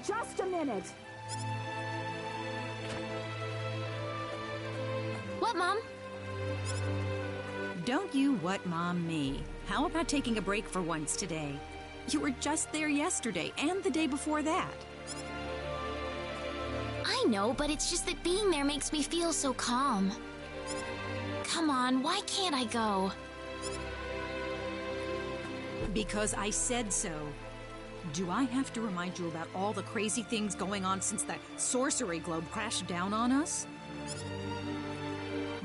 just a minute. What, Mom? Don't you what Mom me. How about taking a break for once today? You were just there yesterday and the day before that. I know, but it's just that being there makes me feel so calm. Come on, why can't I go? Because I said so. Do I have to remind you about all the crazy things going on since the sorcery globe crashed down on us?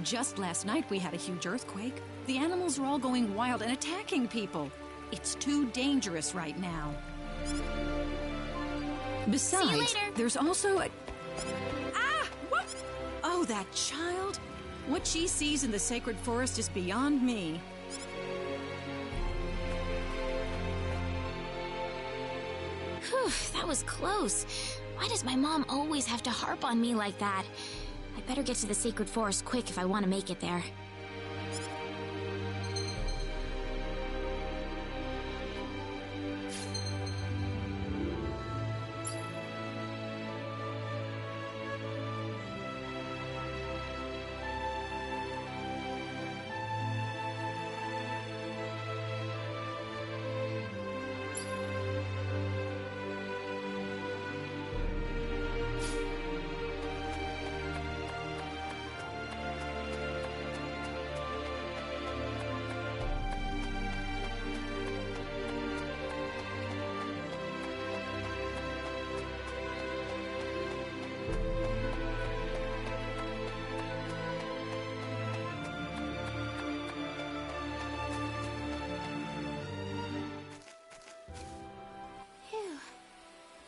Just last night we had a huge earthquake. The animals are all going wild and attacking people. It's too dangerous right now. Besides, See you later. there's also a... Ah! What? Oh, that child? What she sees in the sacred forest is beyond me. Whew, that was close. Why does my mom always have to harp on me like that? I better get to the sacred forest quick if I want to make it there.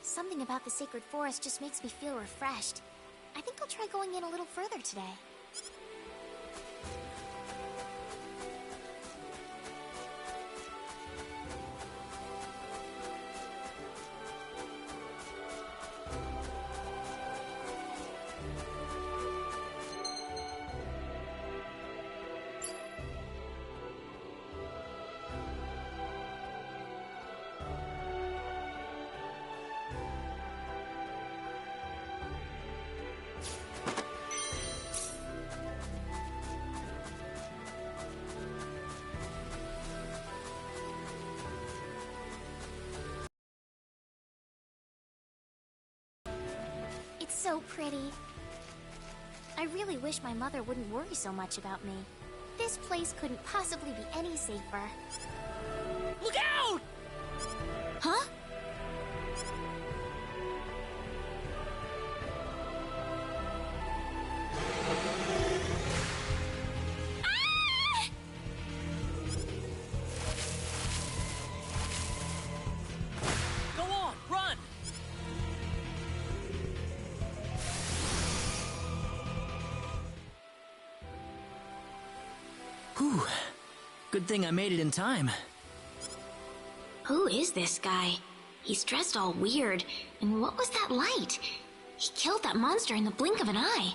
Something about the sacred forest just makes me feel refreshed. I think I'll try going in a little further today. It's so pretty. I really wish my mother wouldn't worry so much about me. This place couldn't possibly be any safer. Look out! Huh? Ah! Go on, run! Whew. Good thing I made it in time. Who is this guy? He's dressed all weird, and what was that light? He killed that monster in the blink of an eye.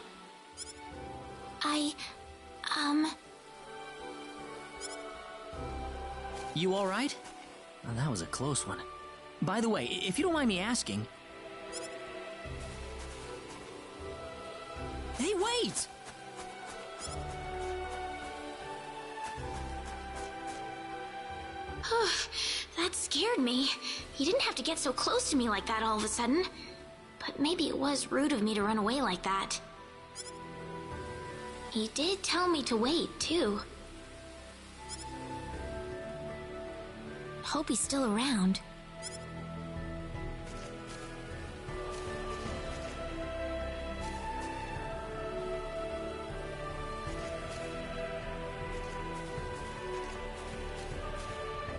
You alright? Well, that was a close one. By the way, if you don't mind me asking... Hey, wait! That scared me. He didn't have to get so close to me like that all of a sudden. But maybe it was rude of me to run away like that. He did tell me to wait, too. Hope he's still around.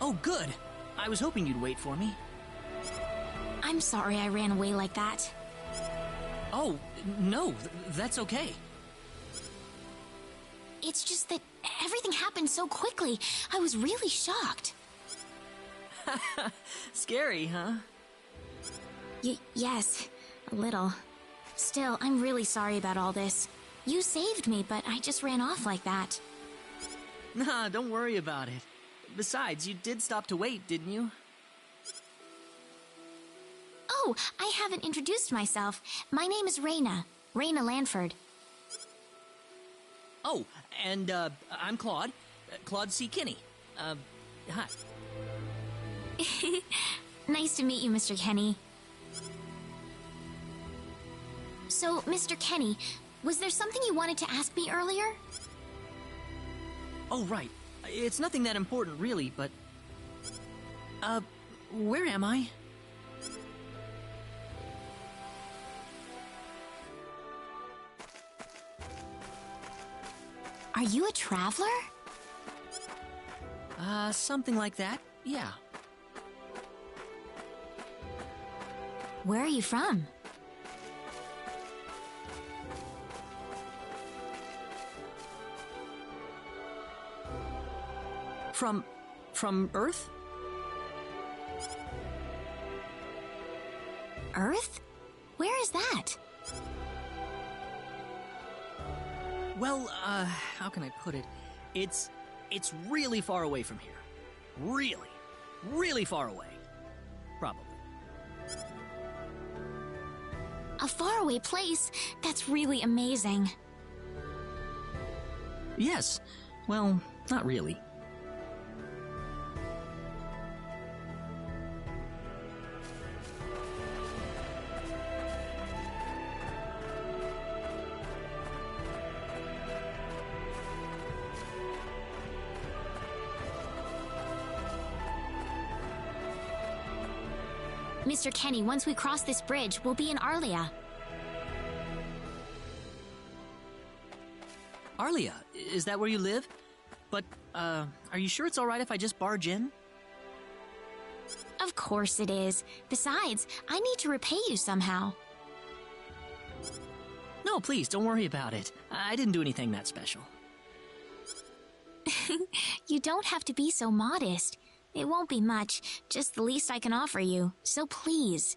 Oh, good. I was hoping you'd wait for me. I'm sorry I ran away like that. Oh, no, that's okay. It's just that everything happened so quickly. I was really shocked. Scary, huh? Yes, a little. Still, I'm really sorry about all this. You saved me, but I just ran off like that. Nah, don't worry about it. Besides, you did stop to wait, didn't you? Oh, I haven't introduced myself. My name is Raina. Raina Lanford. Oh, and, I'm Claude. Claude C. Kinney. Hi. Nice to meet you, Mr. Kenny. So, Mr. Kenny, was there something you wanted to ask me earlier? Oh, right. It's nothing that important, really, but... where am I? Are you a traveler? Something like that, yeah. Where are you from? From Earth? Earth? Where is that? Well, how can I put it? It's really far away from here. Really, really far away. Probably. A faraway place? That's really amazing. Yes. Well, not really. Mr. Kenny, once we cross this bridge, we'll be in Arlia. Arlia, is that where you live? But, are you sure it's alright if I just barge in? Of course it is. Besides, I need to repay you somehow. No, please, don't worry about it. I didn't do anything that special. You don't have to be so modest. It won't be much, just the least I can offer you, so please.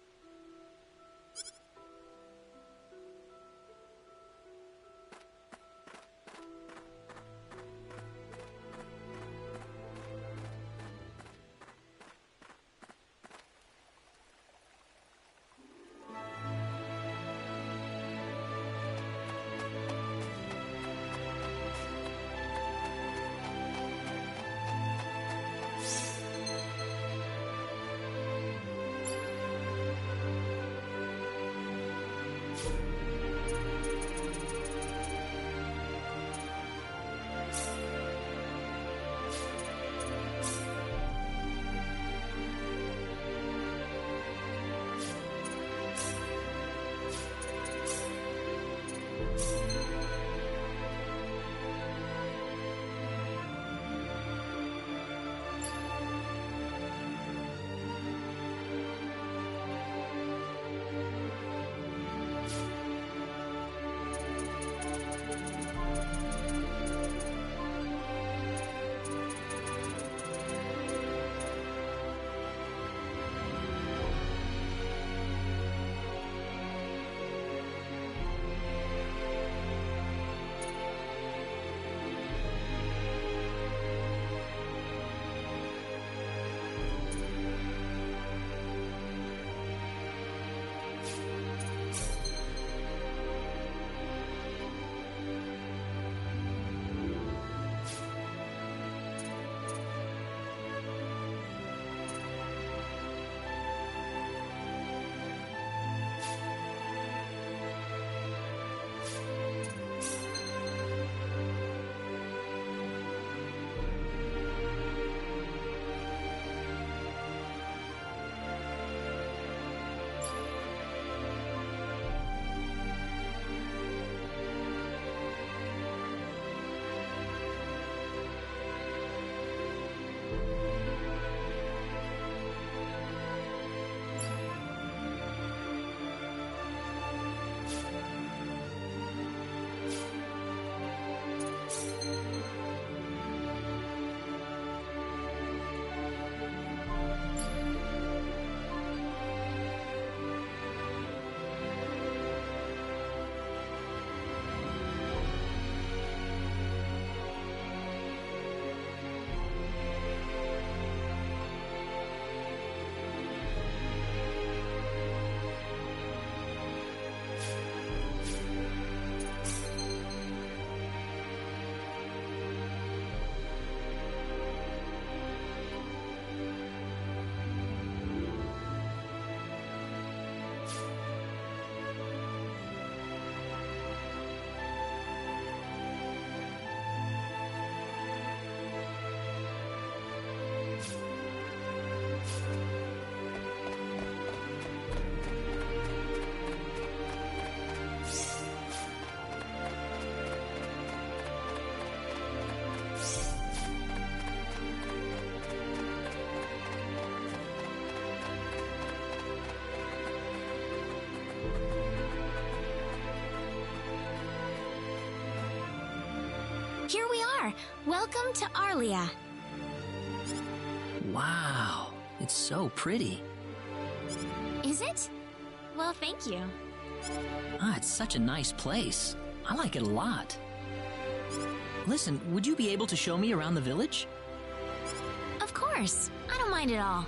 are. Welcome to Arlia. Wow, it's so pretty. Is it? Well, thank you. Ah, it's such a nice place. I like it a lot. Listen, would you be able to show me around the village? Of course. I don't mind at all.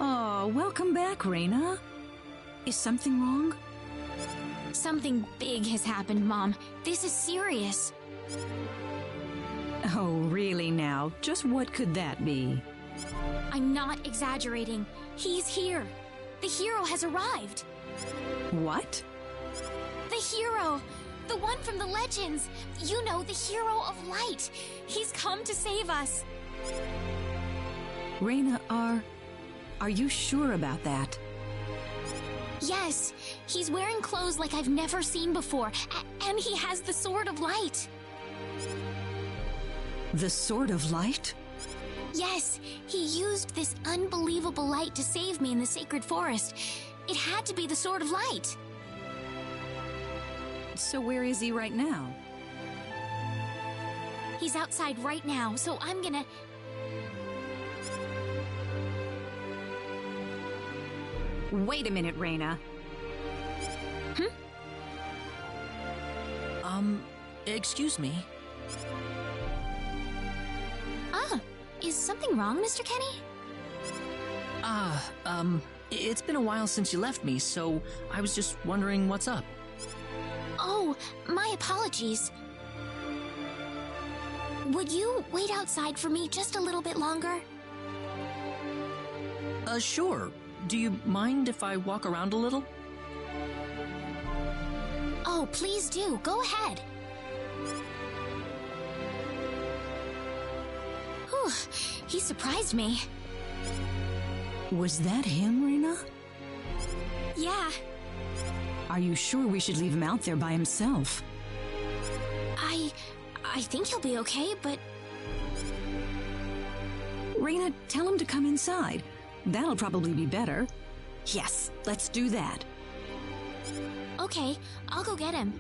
Oh, welcome back, Reina. Is something wrong? Something big has happened, Mom. This is serious. Oh, really now? Just what could that be? I'm not exaggerating. He's here. The hero has arrived. What? The hero! The one from the legends! You know, the hero of light! He's come to save us! Reina, are you sure about that? Yes, he's wearing clothes like I've never seen before, and he has the Sword of Light. The Sword of Light? Yes, he used this unbelievable light to save me in the Sacred Forest. It had to be the Sword of Light. So where is he right now? He's outside right now, so I'm gonna... Wait a minute, Reina. Excuse me. Is something wrong, Mr. Kenny? It's been a while since you left me, so I was just wondering what's up. Oh, my apologies. Would you wait outside for me just a little bit longer? Sure. Do you mind if I walk around a little? Oh, please do. Go ahead. Whew, he surprised me. Was that him, Reina? Yeah, Are you sure we should leave him out there by himself? I think he'll be okay, but Reina, tell him to come inside. That'll probably be better. Yes, let's do that. okay, I'll go get him.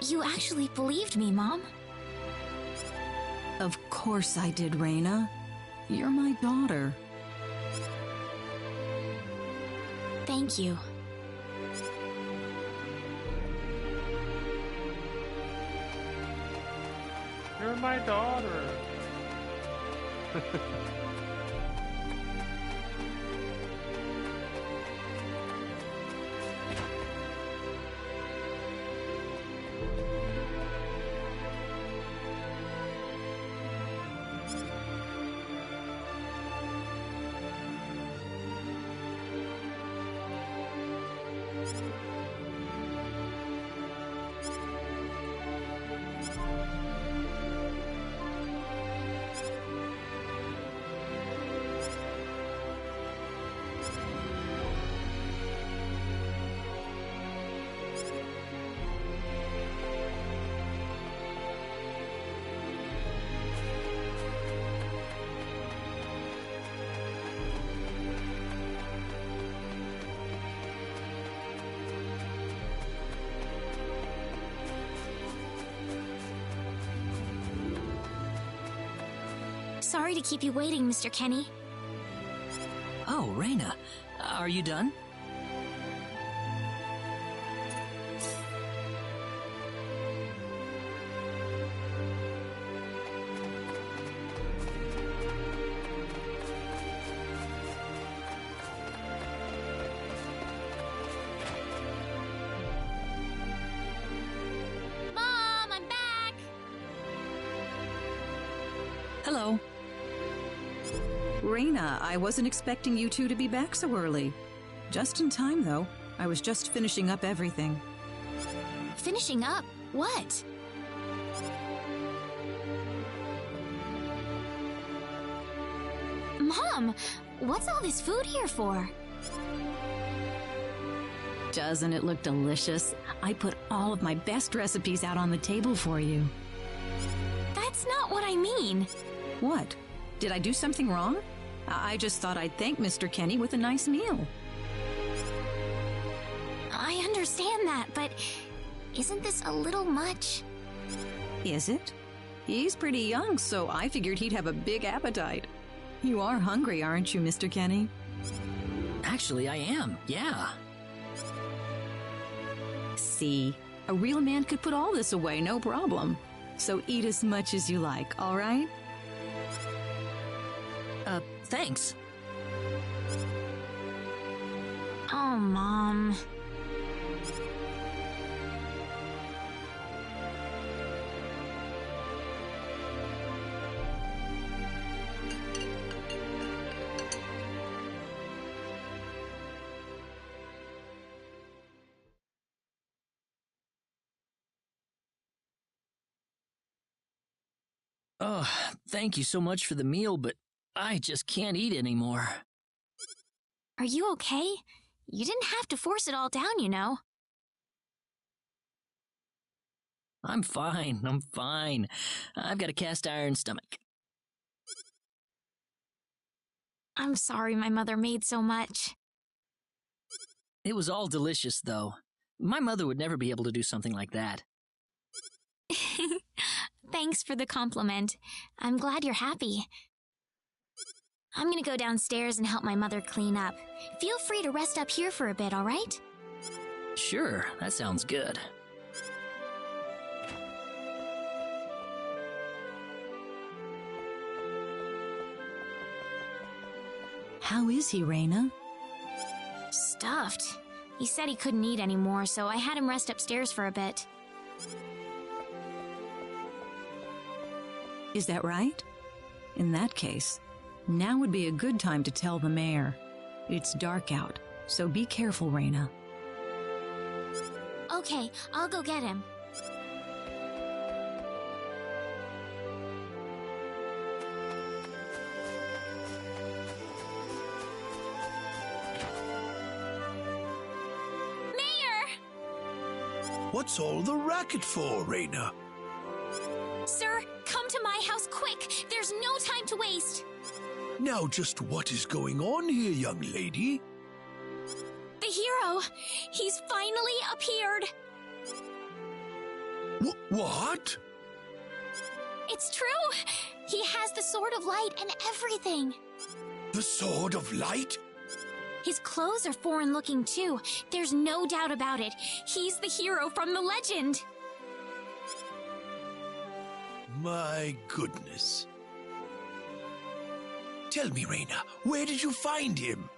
You actually believed me, Mom? Of course I did, Reina. You're my daughter. Thank you. You're my daughter. Sorry to keep you waiting, Mr. Kenny. Oh, Reina, are you done? Mom, I'm back! Hello. Reina, I wasn't expecting you two to be back so early. Just in time, though. I was just finishing up everything. Finishing up? What? Mom, what's all this food here for? Doesn't it look delicious? I put all of my best recipes out on the table for you. That's not what I mean. What? Did I do something wrong? I just thought I'd thank Mr. Kenny with a nice meal. I understand that, but isn't this a little much? Is it? He's pretty young, so I figured he'd have a big appetite. You are hungry, aren't you, Mr. Kenny? Actually, I am, yeah. See, a real man could put all this away, no problem. So eat as much as you like, all right? Thanks. Oh, Mom. Oh, thank you so much for the meal, but I just can't eat anymore. Are you okay? You didn't have to force it all down, you know. I'm fine. I've got a cast iron stomach. I'm sorry my mother made so much. It was all delicious, though. My mother would never be able to do something like that. Thanks for the compliment. I'm glad you're happy. I'm gonna go downstairs and help my mother clean up. Feel free to rest up here for a bit, all right? Sure, that sounds good. How is he, Reina? Stuffed. He said he couldn't eat anymore, so I had him rest upstairs for a bit. Is that right? In that case, now would be a good time to tell the mayor. It's dark out, so be careful, Reina. Okay, I'll go get him. What's all the racket for, Reina? Sir, come to my house quick! There's no time to waste! Now just what is going on here, young lady? The hero! He's finally appeared! What? It's true! He has the Sword of Light and everything! The Sword of Light? His clothes are foreign-looking, too. There's no doubt about it. He's the hero from the legend! My goodness. Tell me, Reina, where did you find him?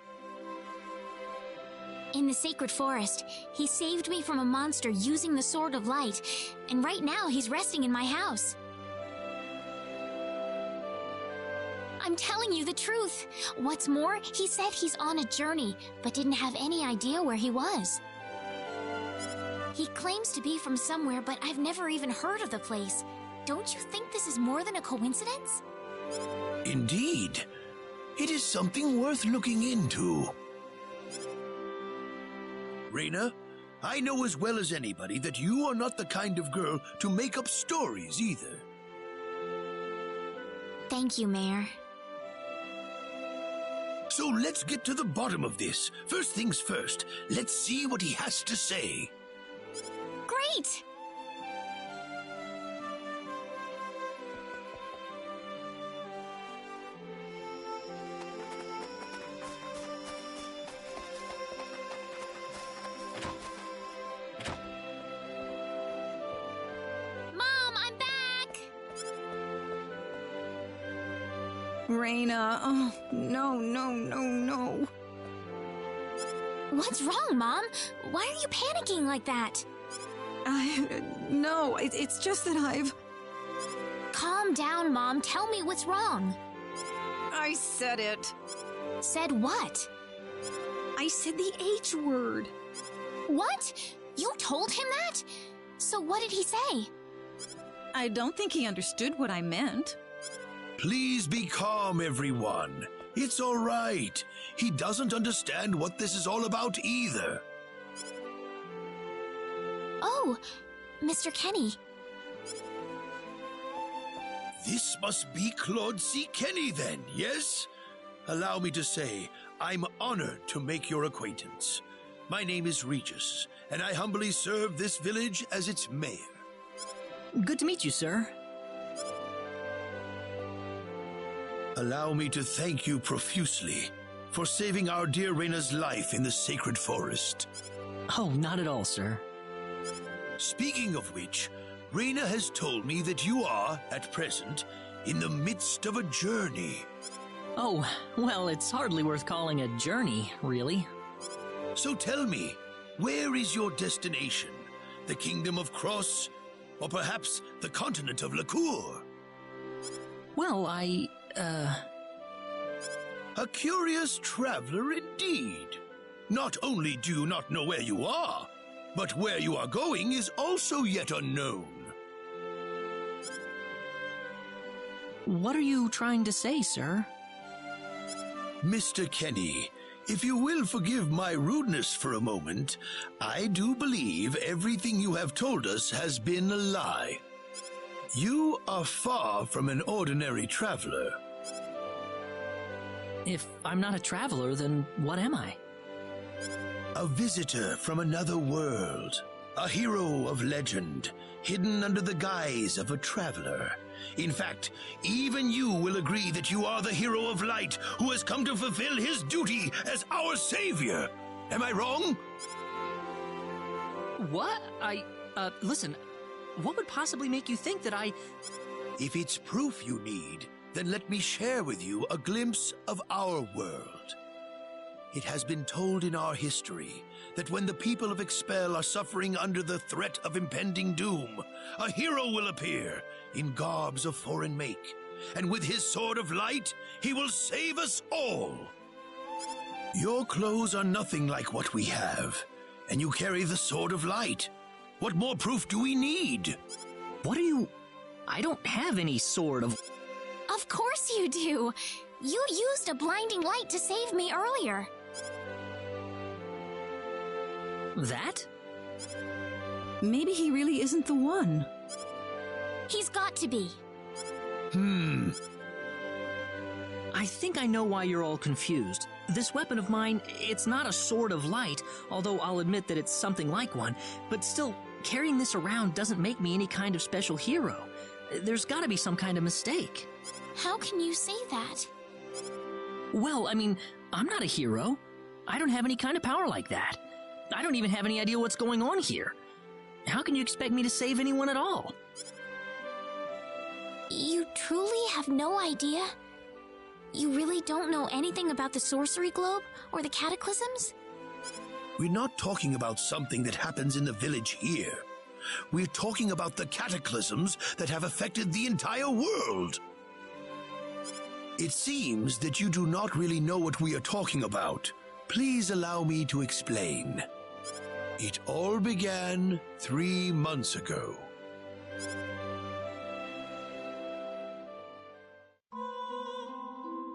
In the Sacred Forest. He saved me from a monster using the Sword of Light, and right now he's resting in my house. I'm telling you the truth. What's more, he said he's on a journey, but didn't have any idea where he was. He claims to be from somewhere, but I've never even heard of the place. Don't you think this is more than a coincidence? Indeed. It is something worth looking into. Reina, I know as well as anybody that you are not the kind of girl to make up stories either. Thank you, Mayor. So let's get to the bottom of this. First things first, let's see what he has to say. Great! Mom, I'm back! Reina, oh, no. What's wrong, Mom? Why are you panicking like that? No, it's just that I've... Calm down, Mom. Tell me what's wrong. I said it. Said what? I said the H word. What? You told him that? So what did he say? I don't think he understood what I meant. Please be calm, everyone. It's all right. He doesn't understand what this is all about either. Oh, Mr. Kenny. This must be Claude C. Kenny then, yes? Allow me to say, I'm honored to make your acquaintance. My name is Regis, and I humbly serve this village as its mayor. Good to meet you, sir. Allow me to thank you profusely for saving our dear Reina's life in the sacred forest. Oh, not at all, sir. Speaking of which, Reina has told me that you are, at present, in the midst of a journey. Oh, well, it's hardly worth calling a journey, really. So tell me, where is your destination? The Kingdom of Cross? Or perhaps the continent of Lacour? Well, A curious traveler indeed. Not only do you not know where you are, but where you are going is also yet unknown. What are you trying to say, sir? Mr. Kenny, if you will forgive my rudeness for a moment, I do believe everything you have told us has been a lie. You are far from an ordinary traveler. If I'm not a traveler, then what am I? A visitor from another world. A hero of legend, hidden under the guise of a traveler. In fact, even you will agree that you are the hero of light who has come to fulfill his duty as our savior. Am I wrong? What? Listen, what would possibly make you think that I... If it's proof you need, then let me share with you a glimpse of our world. It has been told in our history that when the people of Expel are suffering under the threat of impending doom, a hero will appear in garbs of foreign make, and with his sword of light, he will save us all. Your clothes are nothing like what we have, and you carry the sword of light. What more proof do we need? What are you... I don't have any sword of... Of course you do! You used a blinding light to save me earlier. That? Maybe he really isn't the one. He's got to be. I think I know why you're all confused. This weapon of mine, it's not a sword of light, although I'll admit that it's something like one, but still, carrying this around doesn't make me any kind of special hero. There's gotta be some kind of mistake. How can you say that? Well, I mean, I'm not a hero. I don't have any kind of power like that. I don't even have any idea what's going on here. How can you expect me to save anyone at all? You truly have no idea? You really don't know anything about the sorcery globe or the cataclysms? We're not talking about something that happens in the village here. We're talking about the cataclysms that have affected the entire world. It seems that you do not really know what we are talking about. Please allow me to explain. It all began 3 months ago.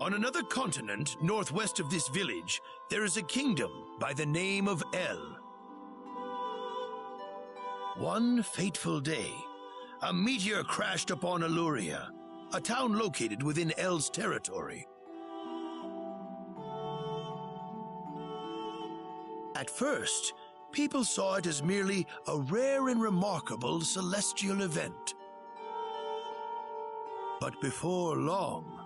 On another continent, northwest of this village, there is a kingdom by the name of El. One fateful day, a meteor crashed upon Aluria, a town located within El's territory. At first, people saw it as merely a rare and remarkable celestial event. But before long,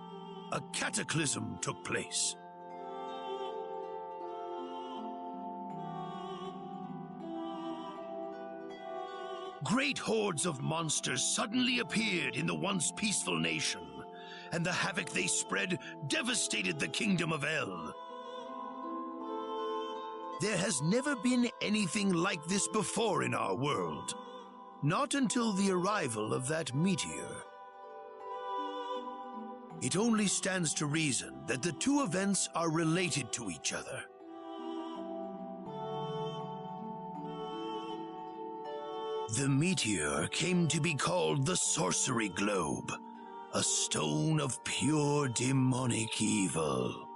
a cataclysm took place. Great hordes of monsters suddenly appeared in the once peaceful nation, and the havoc they spread devastated the kingdom of El. There has never been anything like this before in our world. Not until the arrival of that meteor. It only stands to reason that the two events are related to each other. The meteor came to be called the Sorcery Globe, a stone of pure demonic evil.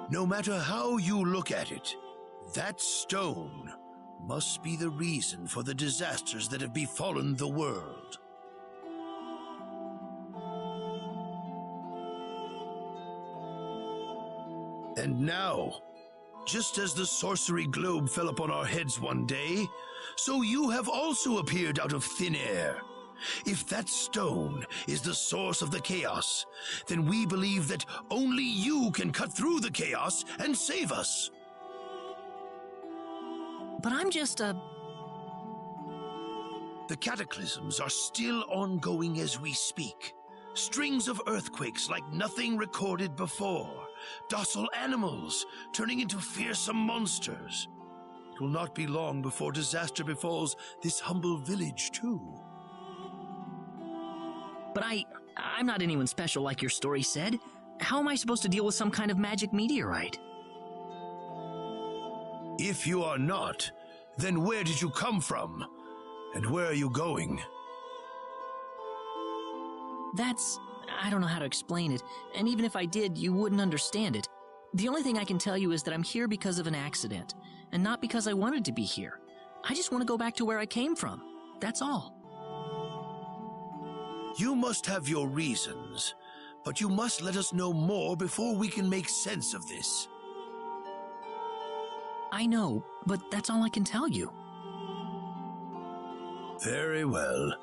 No matter how you look at it, that stone must be the reason for the disasters that have befallen the world. And now, just as the sorcery globe fell upon our heads one day, so you have also appeared out of thin air. If that stone is the source of the chaos, then we believe that only you can cut through the chaos and save us. But I'm just a... The cataclysms are still ongoing as we speak, Strings of earthquakes like nothing recorded before. Docile animals turning into fearsome monsters. It will not be long before disaster befalls this humble village, too. But I'm not anyone special like your story said. How am I supposed to deal with some kind of magic meteorite? If you are not, then where did you come from? And where are you going? I don't know how to explain it, and even if I did, you wouldn't understand it. The only thing I can tell you is that I'm here because of an accident, and not because I wanted to be here. I just want to go back to where I came from. That's all. You must have your reasons, but you must let us know more before we can make sense of this. I know, but that's all I can tell you. Very well.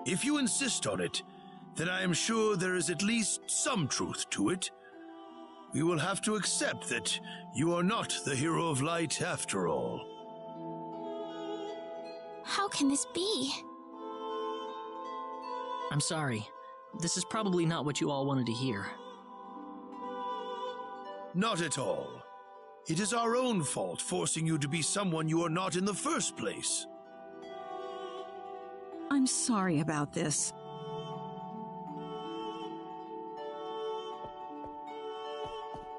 If you insist on it, then I am sure there is at least some truth to it. We will have to accept that you are not the hero of light after all. How can this be? I'm sorry. This is probably not what you all wanted to hear. Not at all. It is our own fault forcing you to be someone you are not in the first place. I'm sorry about this.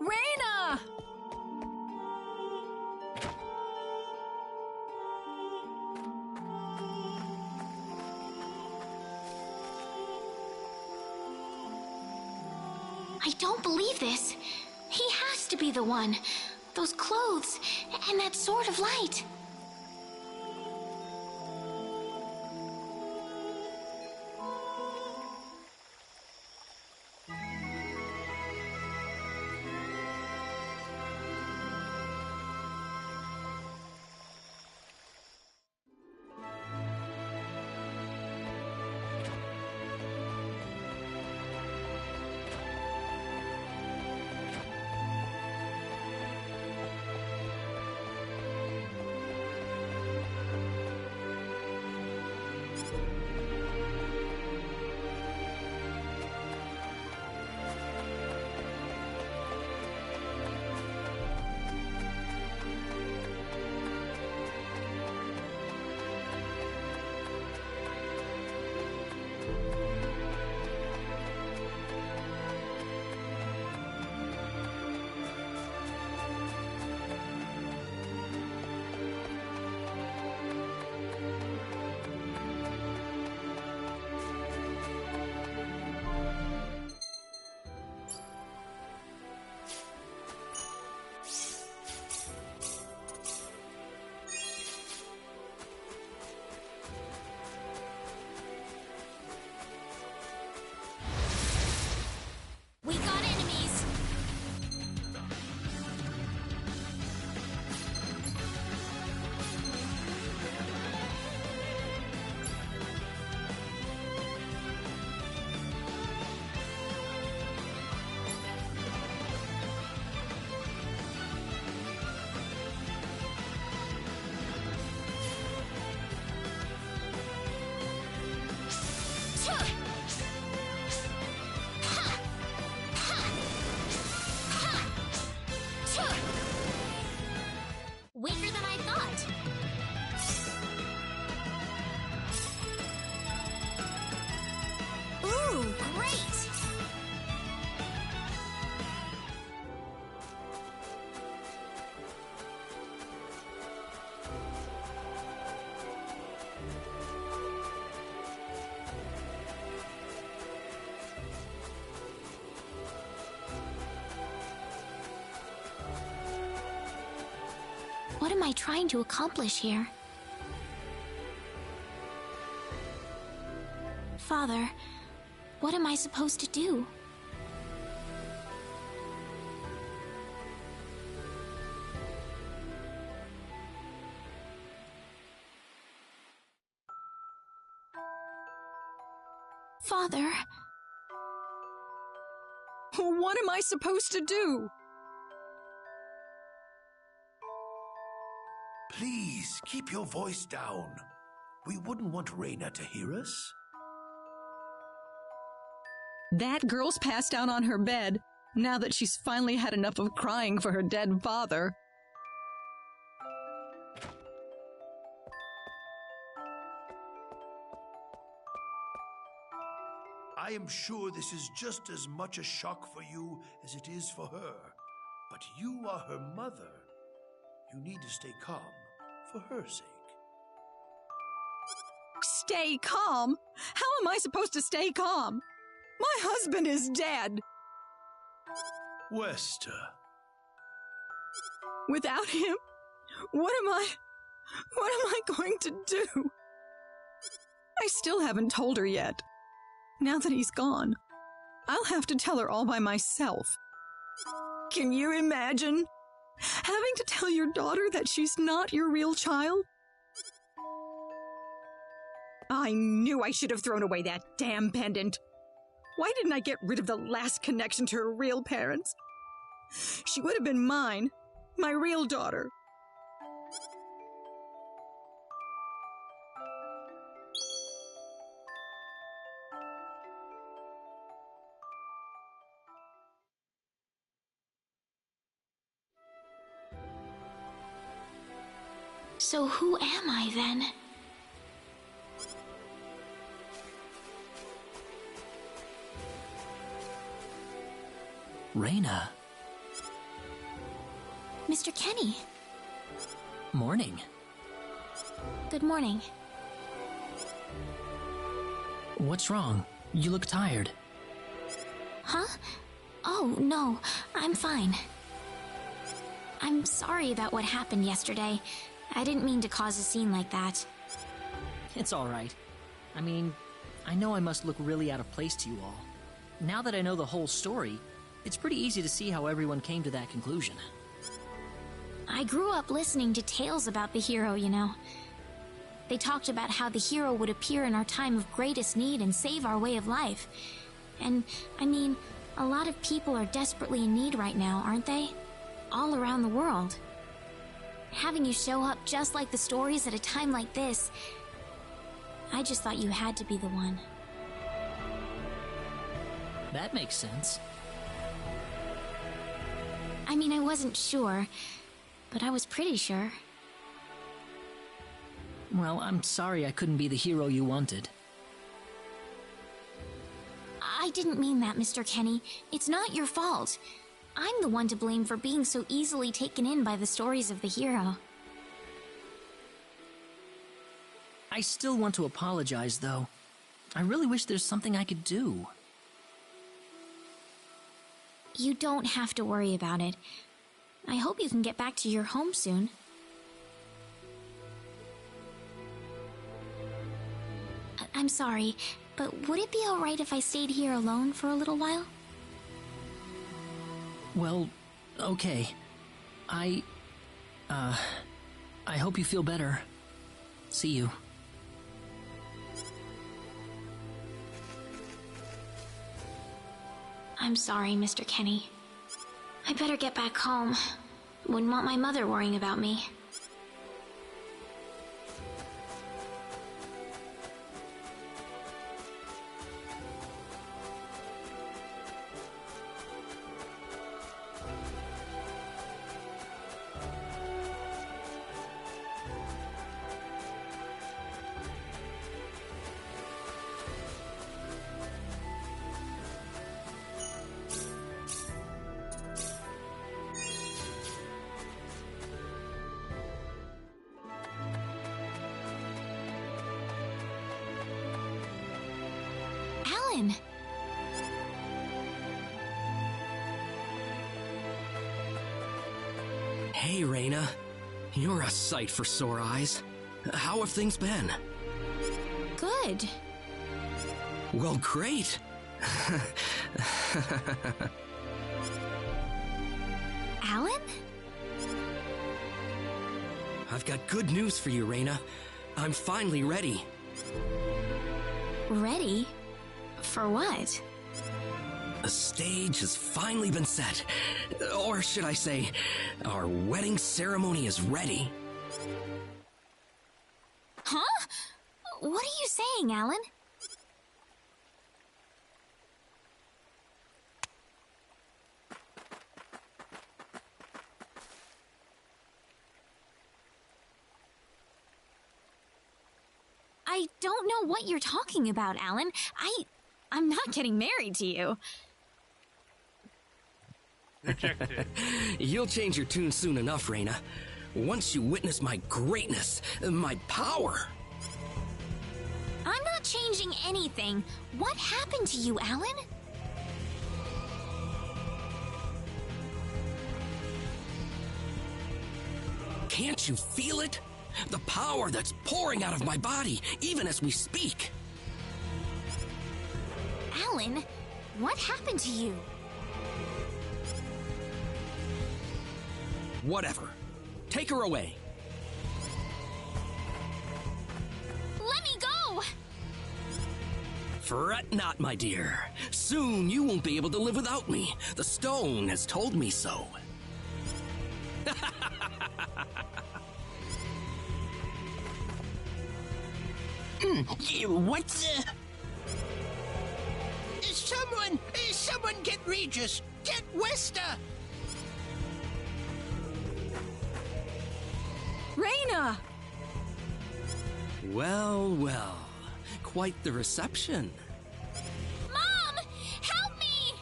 Raina! I don't believe this. He has to be the one. Those clothes, and that sword of light. We got enemies. Weaker than I thought. Ooh, great! What am I trying to accomplish here? Father, what am I supposed to do? Father, What am I supposed to do? Please, keep your voice down. We wouldn't want Reina to hear us. That girl's passed out on her bed, now that she's finally had enough of crying for her dead father. I am sure this is just as much a shock for you as it is for her. But you are her mother. You need to stay calm for her sake. Stay calm? How am I supposed to stay calm? My husband is dead. Wester. Without him, what am I going to do? I still haven't told her yet. Now that he's gone, I'll have to tell her all by myself. Can you imagine having to tell your daughter that she's not your real child? I knew I should have thrown away that damn pendant. Why didn't I get rid of the last connection to her real parents? She would have been mine, my real daughter. So who am I then? Reina. Mr. Kenny. Morning. Good morning. What's wrong? You look tired. Huh? Oh, no, I'm fine. I'm sorry about what happened yesterday. I didn't mean to cause a scene like that. It's all right. I mean, I know I must look really out of place to you all. Now that I know the whole story, it's pretty easy to see how everyone came to that conclusion. I grew up listening to tales about the hero, you know. They talked about how the hero would appear in our time of greatest need and save our way of life. And, I mean, a lot of people are desperately in need right now, aren't they? All around the world. Having you show up just like the stories at a time like this, I just thought you had to be the one. That makes sense. I mean, I wasn't sure, but I was pretty sure. Well, I'm sorry I couldn't be the hero you wanted. I didn't mean that, Mr. Kenny. It's not your fault. I'm the one to blame for being so easily taken in by the stories of the hero. I still want to apologize, though. I really wish there's something I could do. You don't have to worry about it. I hope you can get back to your home soon. I'm sorry, but would it be alright if I stayed here alone for a little while? Well, okay. I hope you feel better. See you. I'm sorry, Mr. Kenny. I better get back home. Wouldn't want my mother worrying about me. Alan! Hey, Reina. You're a sight for sore eyes. How have things been? Good. Well, great. Alan? I've got good news for you, Reina. I'm finally ready. Ready? For what? The stage has finally been set. Or should I say, our wedding ceremony is ready. Huh? What are you saying, Alan? I don't know what you're talking about, Alan. I'm not getting married to you. Rejected. You'll change your tune soon enough, Reina. Once you witness my greatness, my power. I'm not changing anything. What happened to you, Alan? Can't you feel it? The power that's pouring out of my body, even as we speak. Alan, what happened to you? Whatever. Take her away. Let me go! Fret not, my dear. Soon you won't be able to live without me. The stone has told me so. What the? Someone get Regis! Get Wester! Reina! Well, well. Quite the reception. Mom! Help me!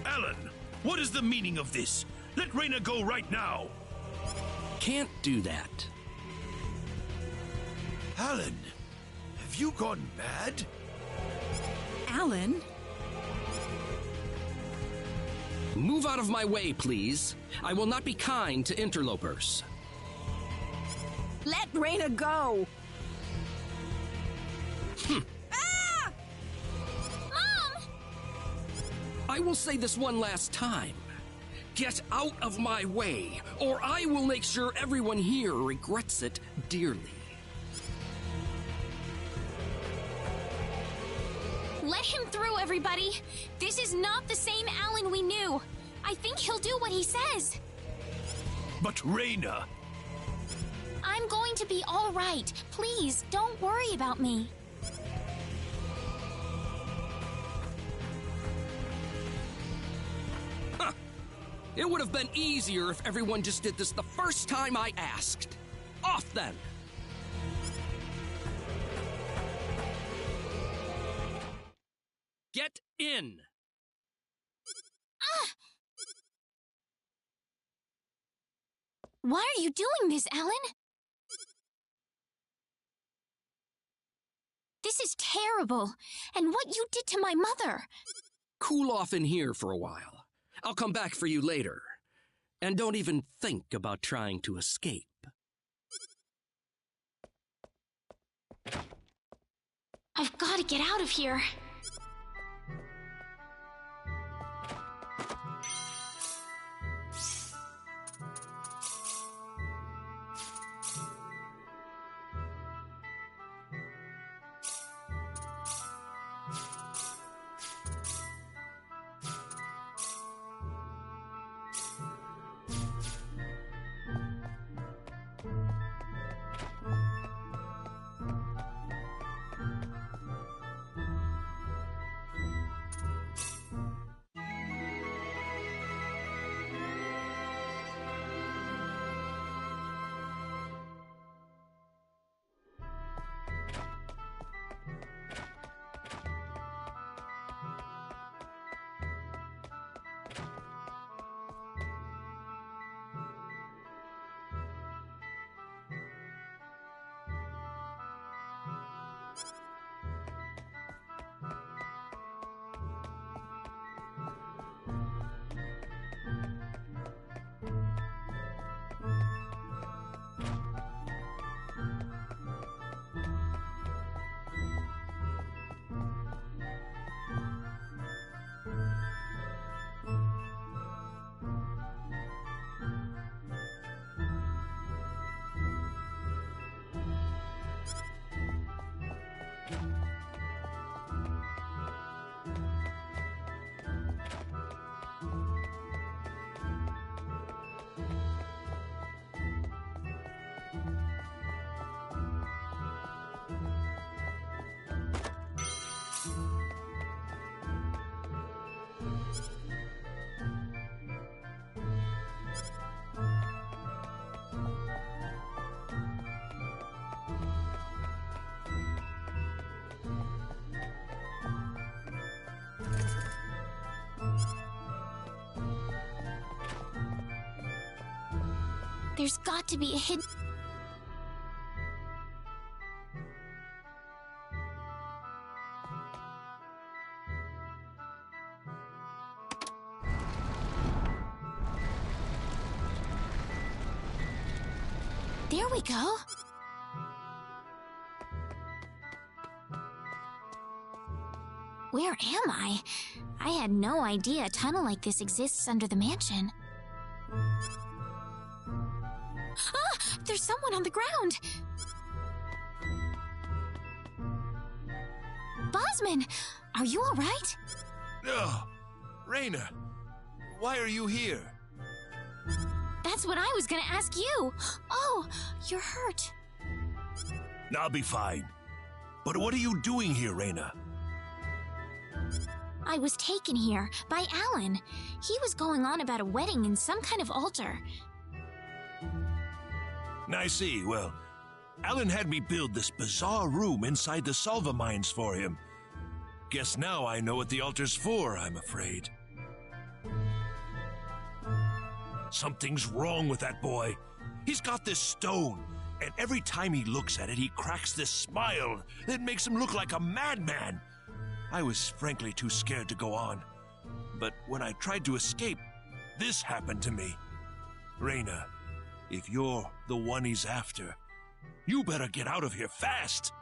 Alan, what is the meaning of this? Let Reina go right now. Can't do that. Alan, have you gone mad? Alan? Move out of my way, please. I will not be kind to interlopers. Let Reina go! Mom! I will say this one last time. Get out of my way, or I will make sure everyone here regrets it dearly. Let him through, everybody! This is not the same Alan we knew! I think he'll do what he says! But Reina... I'm going to be all right. Please, don't worry about me. Huh. It would have been easier if everyone just did this the first time I asked. Off then! Get in! Why are you doing this, Alan? This is terrible. And what you did to my mother. Cool off in here for a while. I'll come back for you later. And don't even think about trying to escape. I've got to get out of here. There's got to be a hidden... There we go. Where am I? I had no idea a tunnel like this exists under the mansion. Ah! There's someone on the ground! Bosman! Are you alright? Oh, Raina, why are you here? That's what I was gonna ask you! Oh, you're hurt. I'll be fine. But what are you doing here, Raina? I was taken here by Alan. He was going on about a wedding in some kind of altar. I see. Well, Alan had me build this bizarre room inside the Salva mines for him. Guess now I know what the altar's for, I'm afraid. Something's wrong with that boy. He's got this stone, and every time he looks at it, he cracks this smile that makes him look like a madman. I was frankly too scared to go on. But when I tried to escape, this happened to me. Raina, if you're the one he's after, you better get out of here fast.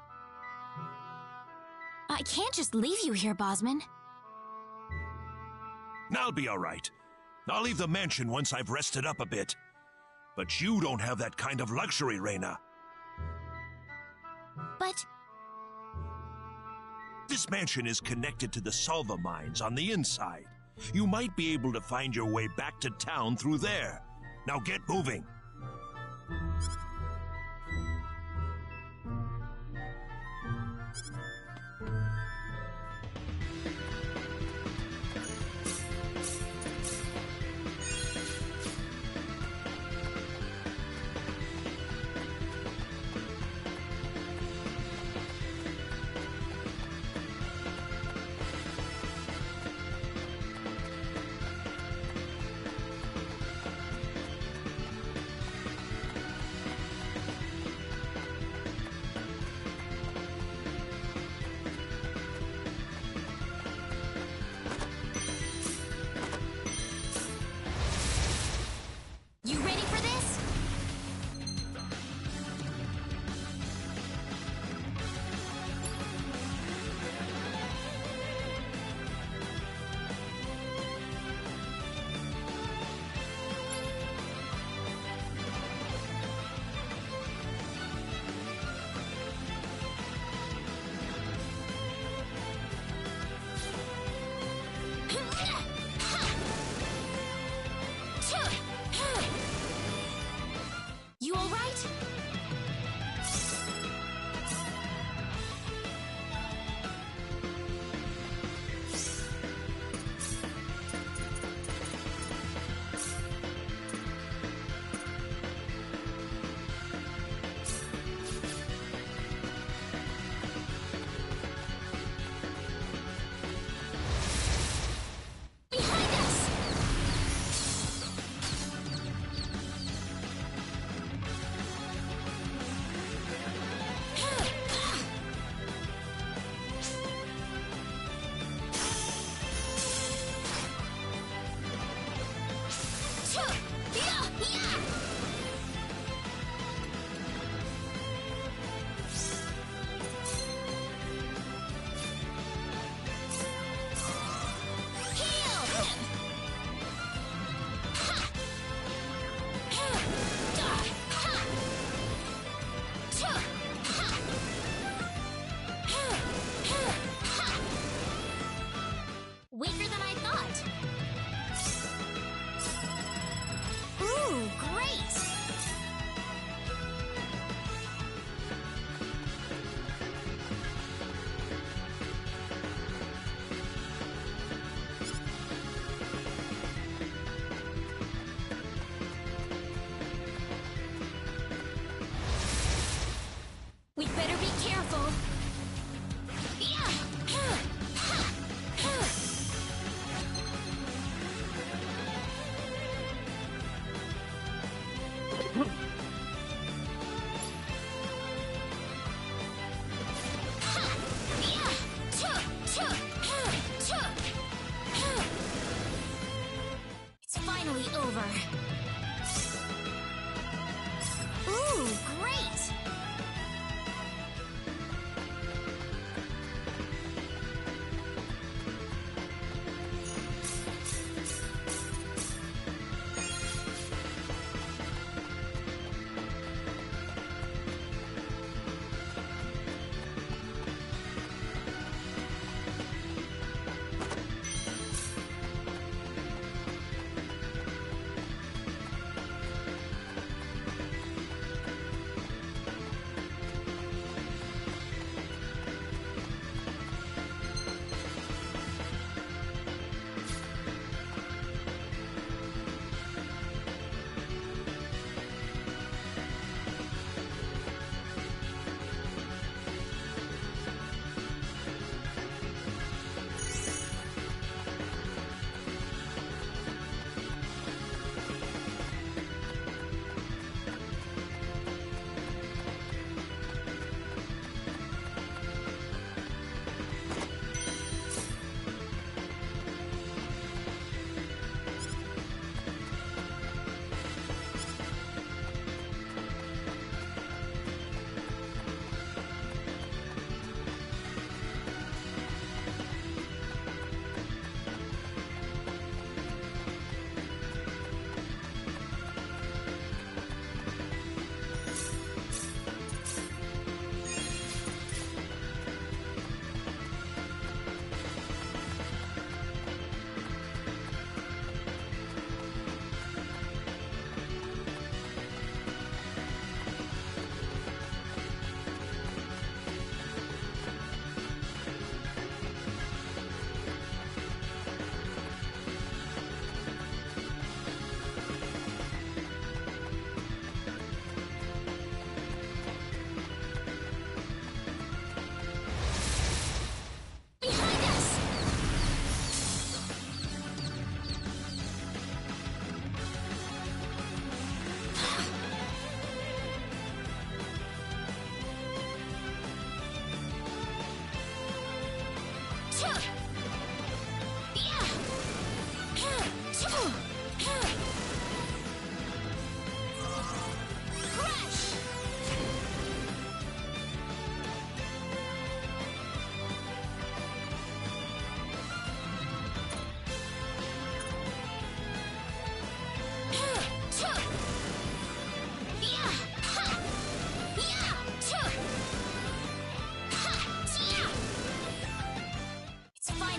I can't just leave you here, Bosman. I'll be all right. I'll leave the mansion once I've rested up a bit. But you don't have that kind of luxury, Raina. But... This mansion is connected to the Salva mines on the inside. You might be able to find your way back to town through there. Now get moving.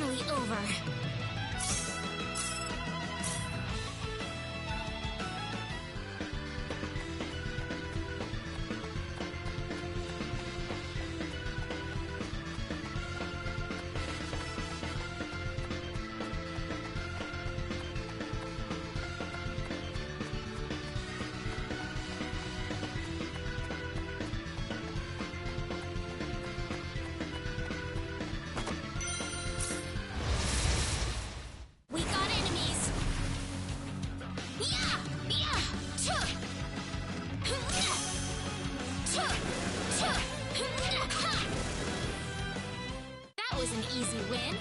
finally over. We got enemies. Yeah! Yeah! Chuh! Chuh! Chuh! Ha! That was an easy win.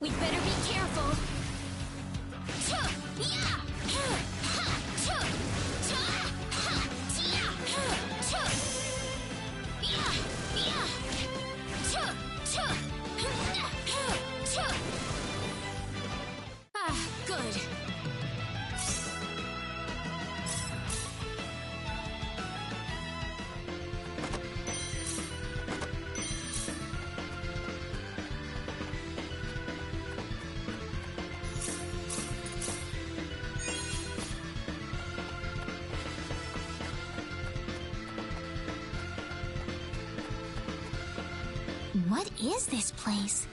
We better be careful. Chuh! Yeah! Ha! Chuh! Chuh! Ha! Tia! Chuh! Yeah! Yeah! Chuh! Chuh! Chuh! Ah, good. What is this place?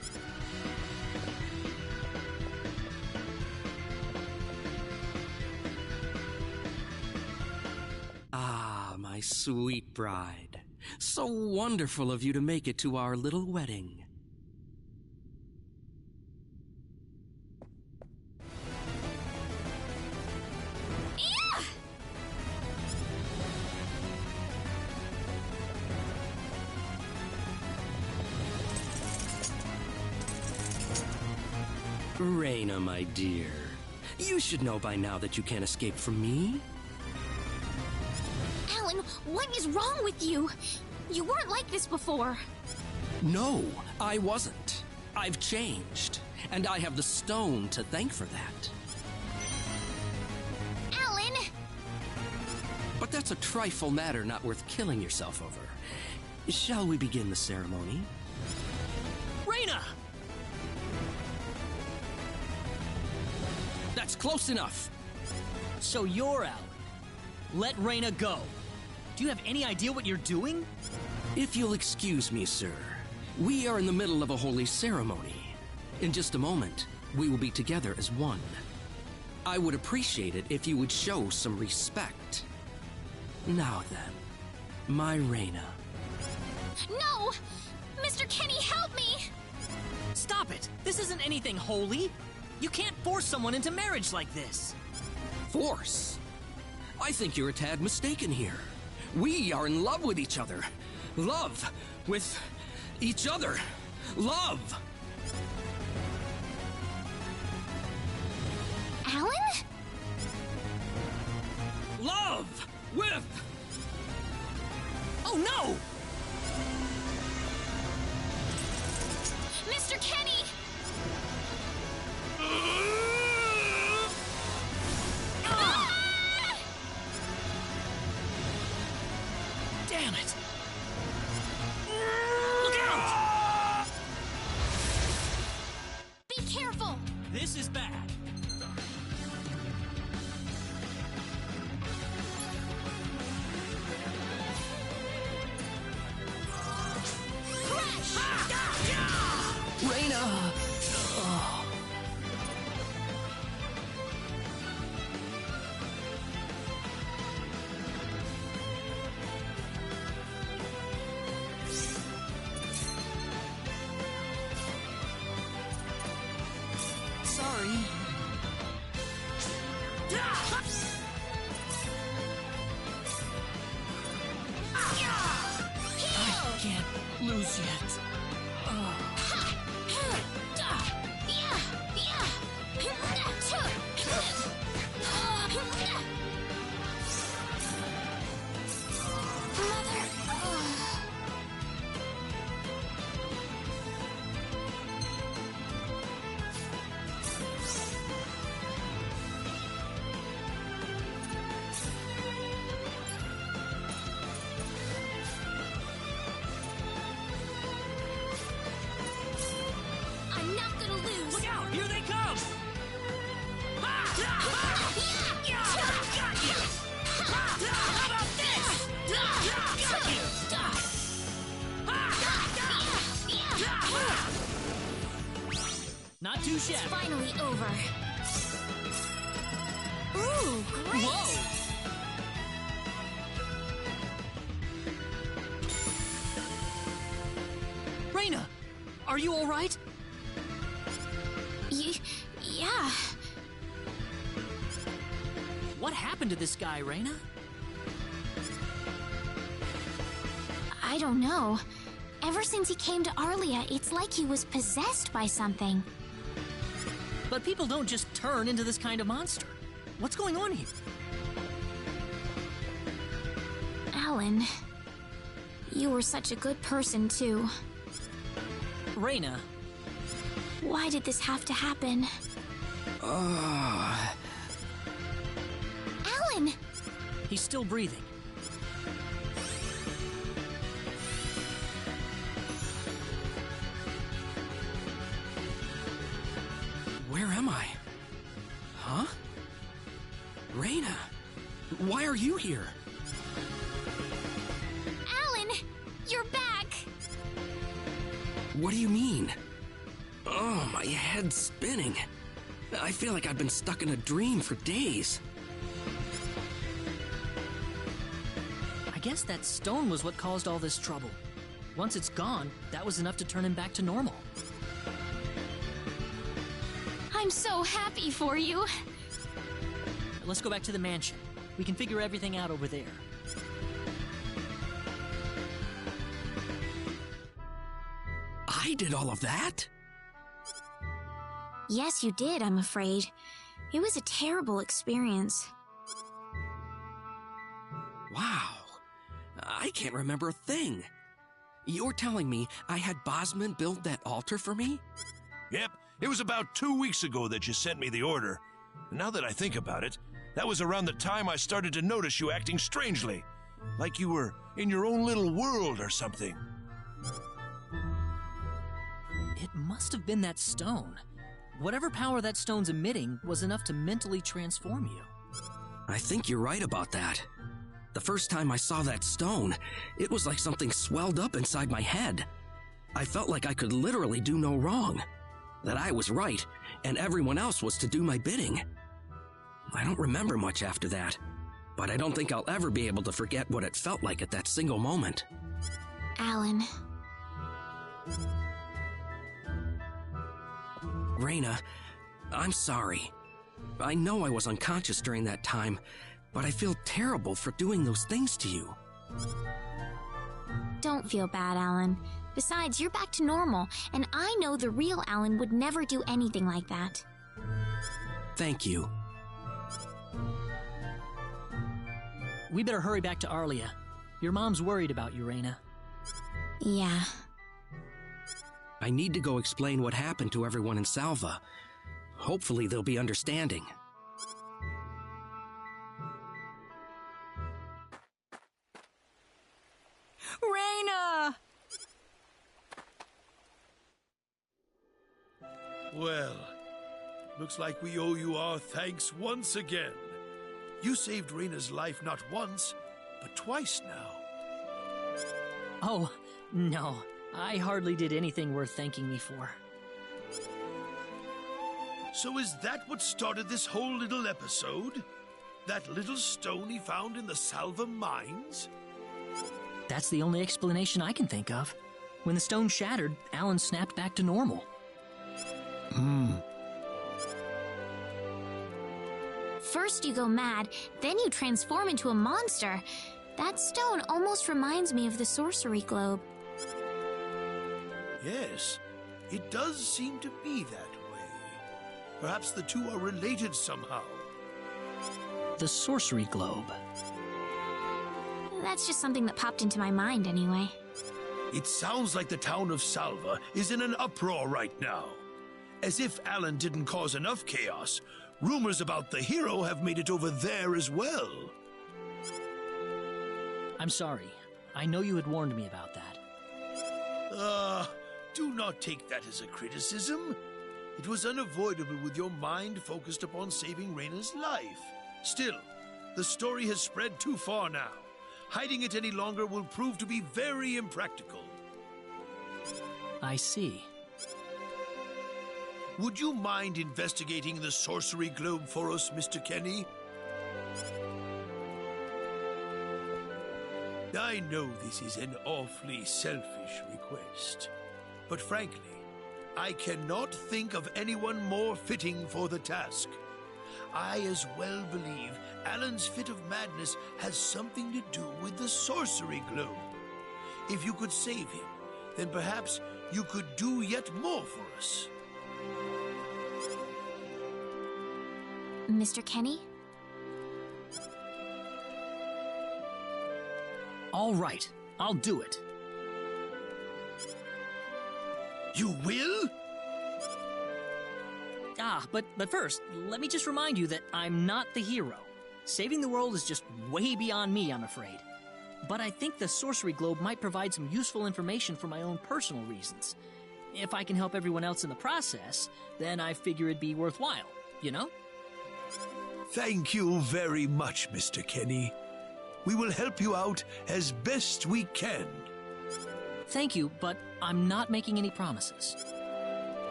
Ah, my sweet bride. So wonderful of you to make it to our little wedding. Yeah! Reina, my dear. You should know by now that you can't escape from me. Alan, what is wrong with you? You weren't like this before. No, I wasn't. I've changed, and I have the stone to thank for that. Alan! But that's a trifle matter not worth killing yourself over. Shall we begin the ceremony? Reina! That's close enough. So you're Alan. Let Reina go. Do you have any idea what you're doing? If you'll excuse me, sir, we are in the middle of a holy ceremony. In just a moment, we will be together as one. I would appreciate it if you would show some respect. Now then, my Reina. No! Mr. Kenny, help me! Stop it! This isn't anything holy. You can't force someone into marriage like this. Force? I think you're a tad mistaken here. We are in love with each other. Love with each other. Love! Alan? Love with... Oh no! Mr. Kenny! Ah! Damn it! Look out! Be careful! This is bad. Crash! Reina! lose yet. Not too shabby. It's finally over. Ooh, great! Whoa! Reina, are you all right? Yeah. What happened to this guy, Reina? I don't know. Ever since he came to Arlia, it's like he was possessed by something. But people don't just turn into this kind of monster. What's going on here? Alan, you were such a good person, too. Reina. Why did this have to happen? Alan! He's still breathing. Where am I? Huh? Reina, why are you here? Alan! You're back! What do you mean? Oh, my head's spinning. I feel like I've been stuck in a dream for days. I guess that stone was what caused all this trouble. Once it's gone, that was enough to turn him back to normal. I'm so happy for you. Let's go back to the mansion. We can figure everything out over there. I did all of that? Yes, you did, I'm afraid. It was a terrible experience. Wow. I can't remember a thing. You're telling me I had Bosman build that altar for me? Yep, it was about 2 weeks ago that you sent me the order. And now that I think about it, that was around the time I started to notice you acting strangely. Like you were in your own little world or something. It must have been that stone. Whatever power that stone's emitting was enough to mentally transform you. I think you're right about that. The first time I saw that stone, it was like something swelled up inside my head. I felt like I could literally do no wrong. That I was right, and everyone else was to do my bidding. I don't remember much after that, but I don't think I'll ever be able to forget what it felt like at that single moment. Alan. Reina, I'm sorry. I know I was unconscious during that time, but I feel terrible for doing those things to you. Don't feel bad, Alan. Besides, you're back to normal, and I know the real Alan would never do anything like that. Thank you. We better hurry back to Arlia. Your mom's worried about you, Reina. Yeah. I need to go explain what happened to everyone in Salva. Hopefully they'll be understanding. Reina! Well, looks like we owe you our thanks once again. You saved Reina's life not once, but twice now. Oh, no. I hardly did anything worth thanking me for. So is that what started this whole little episode? That little stone he found in the Salva mines? That's the only explanation I can think of. When the stone shattered, Alan snapped back to normal. First you go mad, then you transform into a monster. That stone almost reminds me of the sorcery globe. Yes, it does seem to be that way. Perhaps the two are related somehow. The sorcery globe. That's just something that popped into my mind anyway. It sounds like the town of Salva is in an uproar right now. As if Alan didn't cause enough chaos, rumors about the hero have made it over there as well. I'm sorry. I know you had warned me about that. Do not take that as a criticism. It was unavoidable with your mind focused upon saving Reina's life. Still, the story has spread too far now. Hiding it any longer will prove to be very impractical. I see. Would you mind investigating the sorcery globe for us, Mr. Kenny? I know this is an awfully selfish request, but frankly, I cannot think of anyone more fitting for the task. I as well believe Alan's fit of madness has something to do with the sorcery globe. If you could save him, then perhaps you could do yet more for us. Mr. Kenny? All right, I'll do it. You will? But first, let me just remind you that I'm not the hero. Saving the world is just way beyond me, I'm afraid. But I think the sorcery globe might provide some useful information for my own personal reasons. If I can help everyone else in the process, then I figure it'd be worthwhile, you know? Thank you very much, Mr. Kenny. We will help you out as best we can. Thank you, but I'm not making any promises.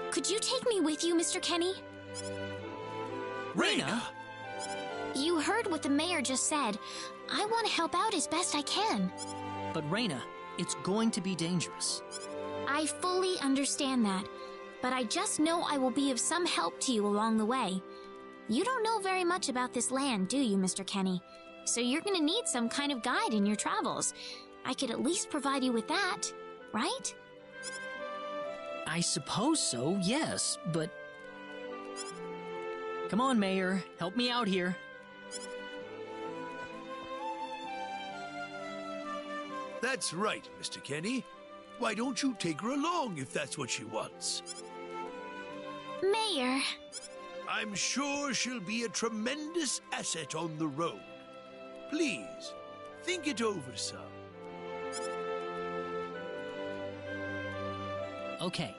Could you take me with you, Mr. Kenny? Reina! You heard what the mayor just said. I want to help out as best I can. But Reina, it's going to be dangerous. I fully understand that, but I just know I will be of some help to you along the way. You don't know very much about this land, do you, Mr. Kenny? So you're going to need some kind of guide in your travels. I could at least provide you with that, right? I suppose so, yes, but... Come on, Mayor, help me out here. That's right, Mr. Kenny. Why don't you take her along if that's what she wants? Mayor! I'm sure she'll be a tremendous asset on the road. Please, think it over some. Okay,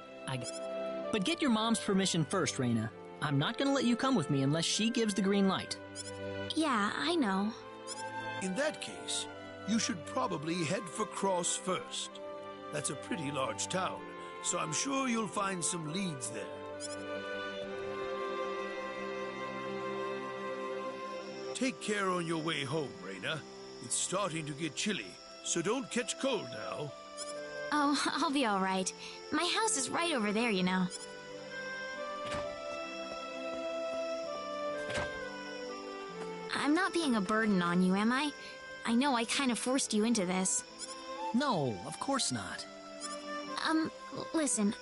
but get your mom's permission first, Reina. I'm not gonna let you come with me unless she gives the green light. Yeah, I know. In that case, you should probably head for Cross first. That's a pretty large town, so I'm sure you'll find some leads there. Take care on your way home, Reina. It's starting to get chilly, so don't catch cold now. Oh, I'll be all right. My house is right over there, you know. I'm not being a burden on you, am I? I know I kind of forced you into this. No, of course not. Listen,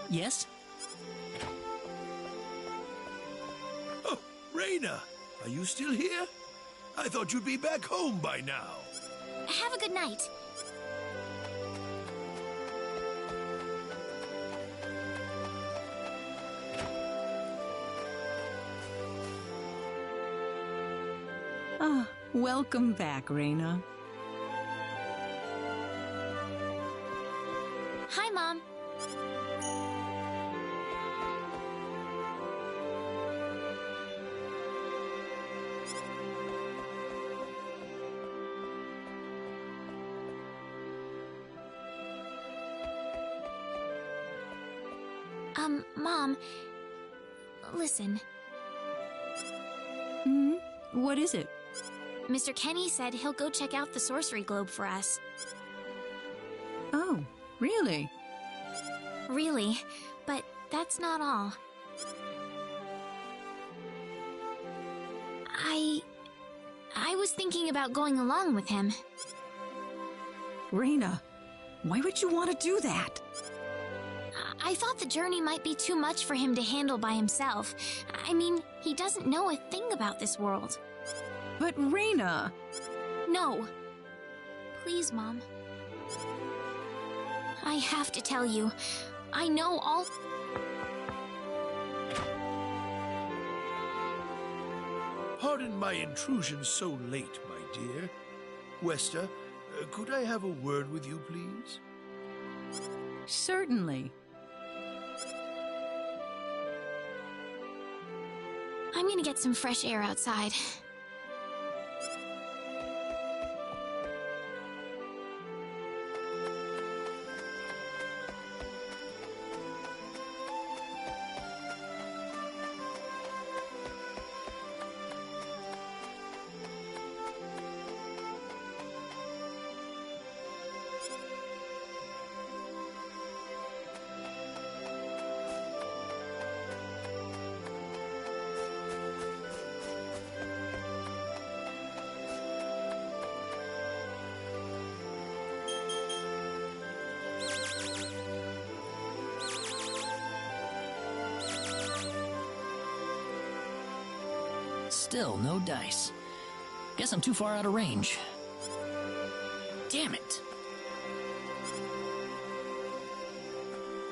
Yes? Oh, Reina, are you still here? I thought you'd be back home by now. Have a good night. Ah, welcome back, Reina. Hi, Mom. Mom, listen. What is it? Mr. Kenny said he'll go check out the sorcery globe for us. Oh, really? Really, but that's not all. I was thinking about going along with him. Raina, why would you want to do that? I thought the journey might be too much for him to handle by himself. I mean, he doesn't know a thing about this world. But Raina... No. Please, Mom. I have to tell you. I know all... Pardon my intrusion so late, my dear. Westa, could I have a word with you, please? Certainly. I'm gonna get some fresh air outside. Still no dice. Guess I'm too far out of range. Damn it.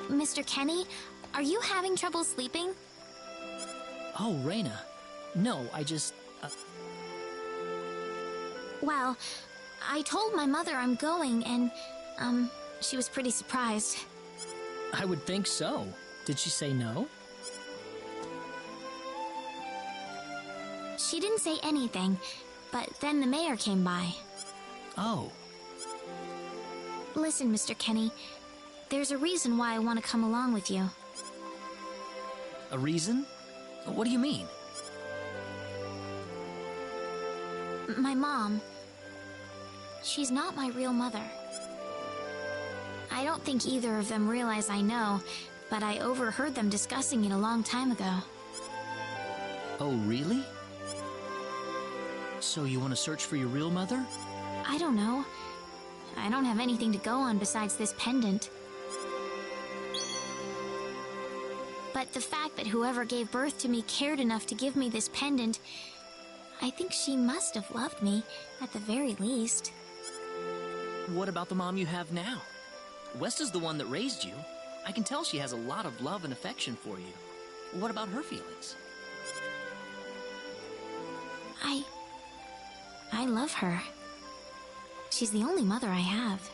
Mr. Kenny, are you having trouble sleeping? Oh, Raina. No, I just... Well, I told my mother I'm going and, she was pretty surprised. I would think so. Did she say no? She didn't say anything, but then the mayor came by. Oh. Listen, Mr. Kenny, there's a reason why I want to come along with you. A reason? What do you mean? My mom. She's not my real mother. I don't think either of them realize I know, but I overheard them discussing it a long time ago. Oh, really? So you want to search for your real mother? I don't know. I don't have anything to go on besides this pendant. But the fact that whoever gave birth to me cared enough to give me this pendant, I think she must have loved me, at the very least. What about the mom you have now? Westa's the one that raised you. I can tell she has a lot of love and affection for you. What about her feelings? I love her. She's the only mother I have.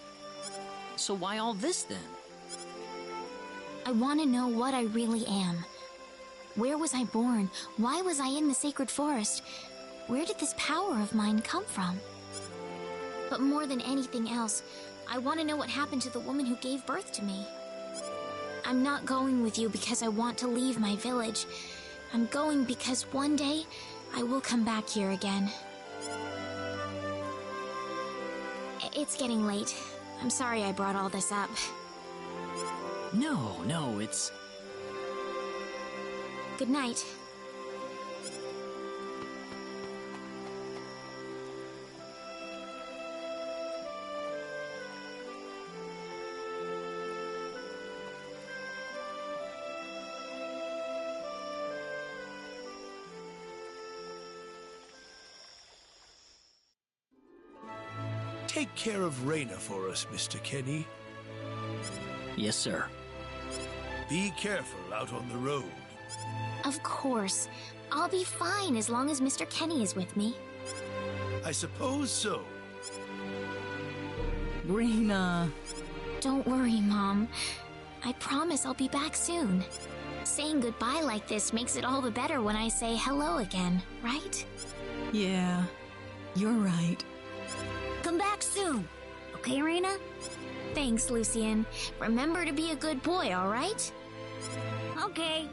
So why all this then? I want to know what I really am. Where was I born? Why was I in the sacred forest? Where did this power of mine come from? But more than anything else, I want to know what happened to the woman who gave birth to me. I'm not going with you because I want to leave my village. I'm going because one day I will come back here again. It's getting late. I'm sorry I brought all this up. No, it's... Good night. Take care of Raina for us, Mr. Kenny. Yes, sir. Be careful out on the road. Of course. I'll be fine as long as Mr. Kenny is with me. I suppose so. Raina. Don't worry, Mom. I promise I'll be back soon. Saying goodbye like this makes it all the better when I say hello again, right? Yeah, you're right. Come back soon. Okay, Raina? Thanks, Lucien. Remember to be a good boy, all right? Okay.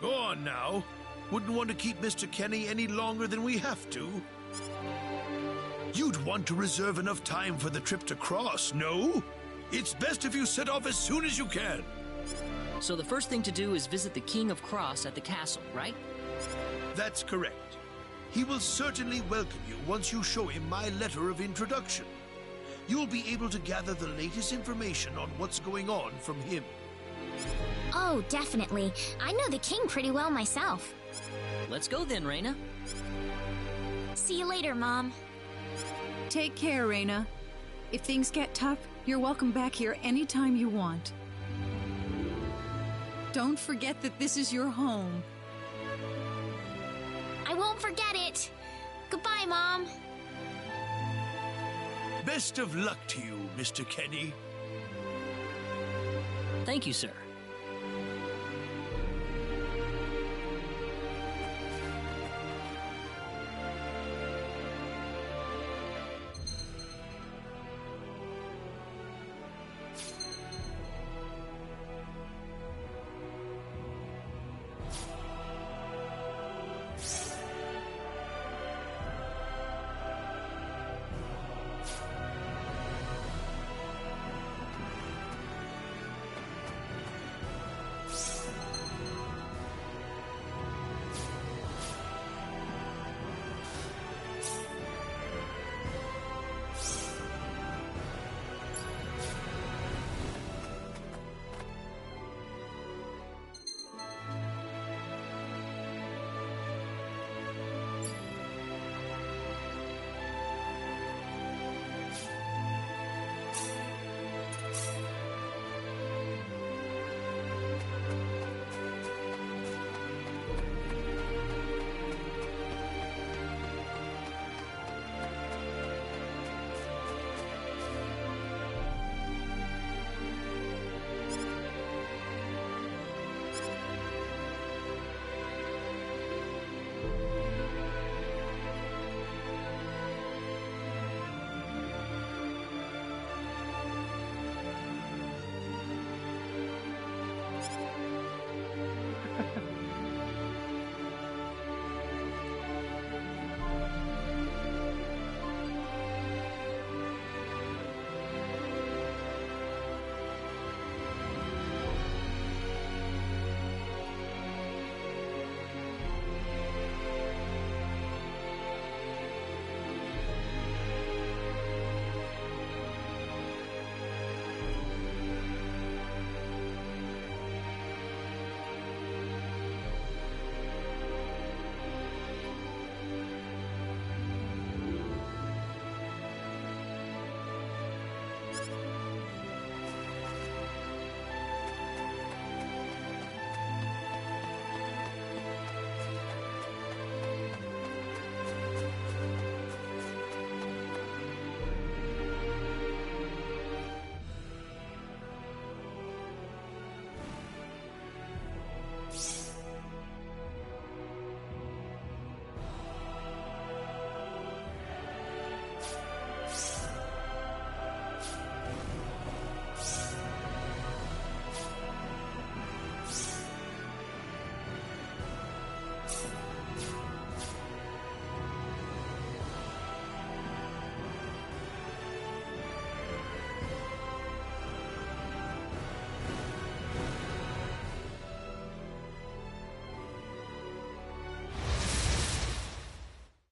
Go on now. Wouldn't want to keep Mr. Kenny any longer than we have to. You'd want to reserve enough time for the trip to Cross, no? It's best if you set off as soon as you can. So the first thing to do is visit the King of Cross at the castle, right? That's correct. He will certainly welcome you once you show him my letter of introduction. you'll be able to gather the latest information on what's going on from him. Oh, definitely. I know the king pretty well myself. Let's go then, Reina. See you later, Mom. Take care, Reina. If things get tough, you're welcome back here anytime you want. Don't forget that this is your home. I won't forget it. Goodbye, Mom. Best of luck to you, Mr. Kenny. Thank you, sir.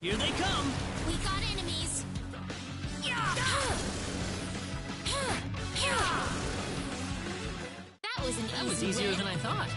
Here they come! We got enemies. That was an That was easy easier win. than I thought.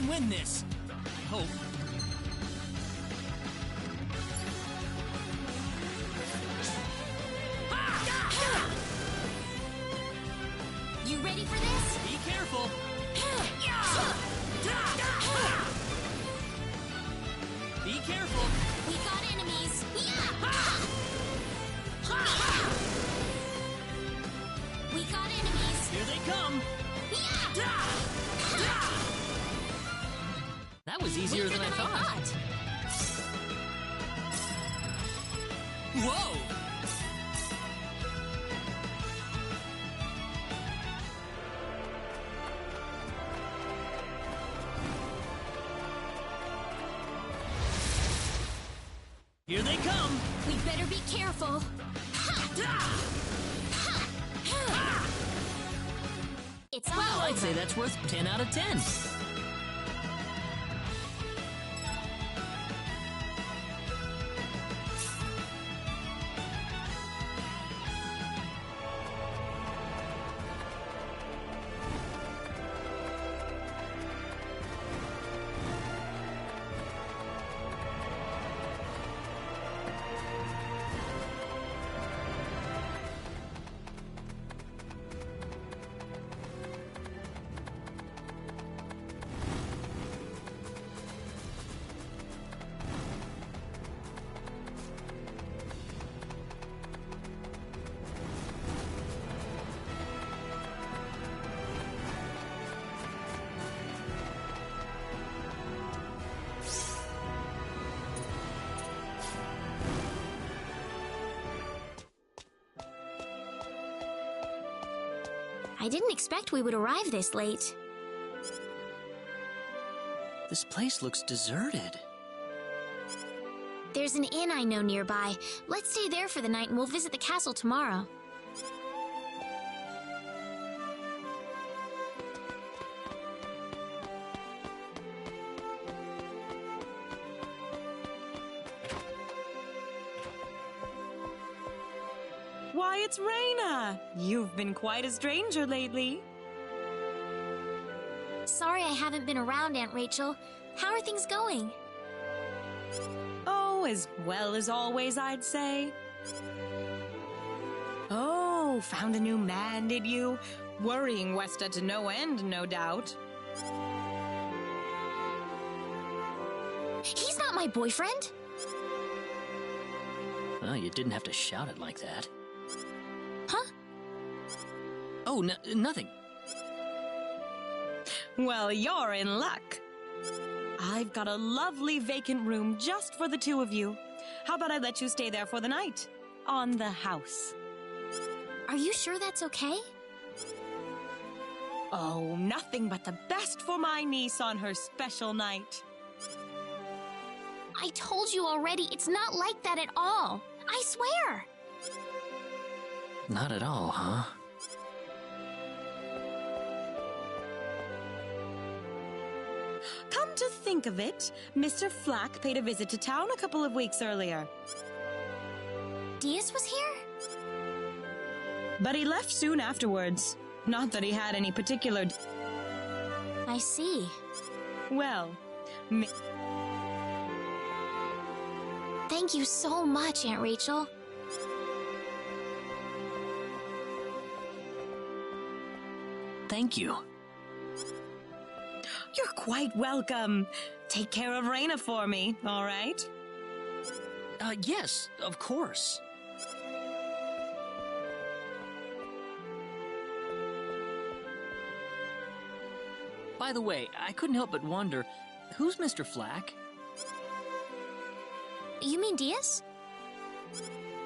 can win this. I hope. You ready for this? Be careful. Be careful. We got enemies. We got enemies. Here they come. That was easier than I thought. Whoa! Here they come! We better be careful. It's all Well, I'd over. say that's worth 10 out of 10. I didn't expect we would arrive this late. This place looks deserted. There's an inn I know nearby. Let's stay there for the night and we'll visit the castle tomorrow. Why, it's Raina! You've been quite a stranger lately. Sorry I haven't been around, Aunt Rachel. How are things going? Oh, as well as always, I'd say. Oh, found a new man, did you? Worrying Westa to no end, no doubt. He's not my boyfriend. Well, you didn't have to shout it like that. Huh? Oh, nothing. Well, you're in luck. I've got a lovely vacant room just for the two of you. How about I let you stay there for the night? On the house. Are you sure that's okay? Oh, nothing but the best for my niece on her special night. I told you already, it's not like that at all. I swear. Not at all, huh? Come to think of it, Mr. Flack paid a visit to town a couple of weeks earlier. Diaz was here? But he left soon afterwards. Not that he had any particular... I see. Well, Thank you so much, Aunt Rachel. Thank you. you're quite welcome. Take care of Raina for me, all right? Yes, of course. By the way, I couldn't help but wonder, who's Mr. Flack? You mean Diaz?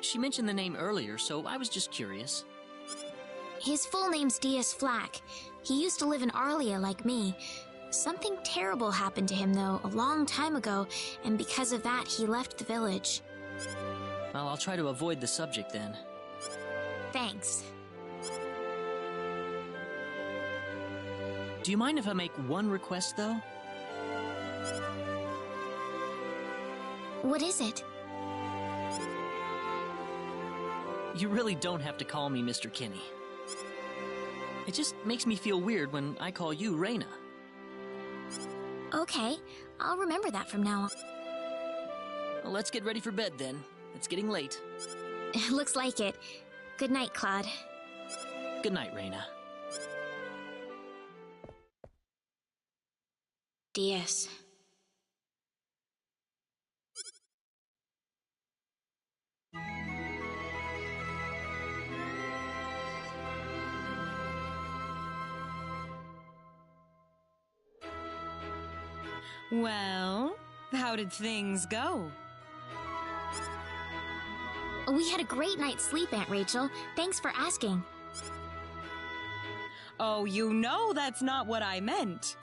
She mentioned the name earlier, so I was just curious. His full name's Diaz Flack. He used to live in Arlia like me. Something terrible happened to him, though, a long time ago, and because of that, he left the village. Well, I'll try to avoid the subject then. Thanks. Do you mind if I make one request, though? What is it? You really don't have to call me Mr. Kinney. It just makes me feel weird when I call you Raina. Okay, I'll remember that from now on. Well, let's get ready for bed then. It's getting late. Looks like it. Good night, Claude. Good night, Raina. Diaz. Well, how did things go? We had a great night's sleep, Aunt Rachel. Thanks for asking. Oh, you know that's not what I meant.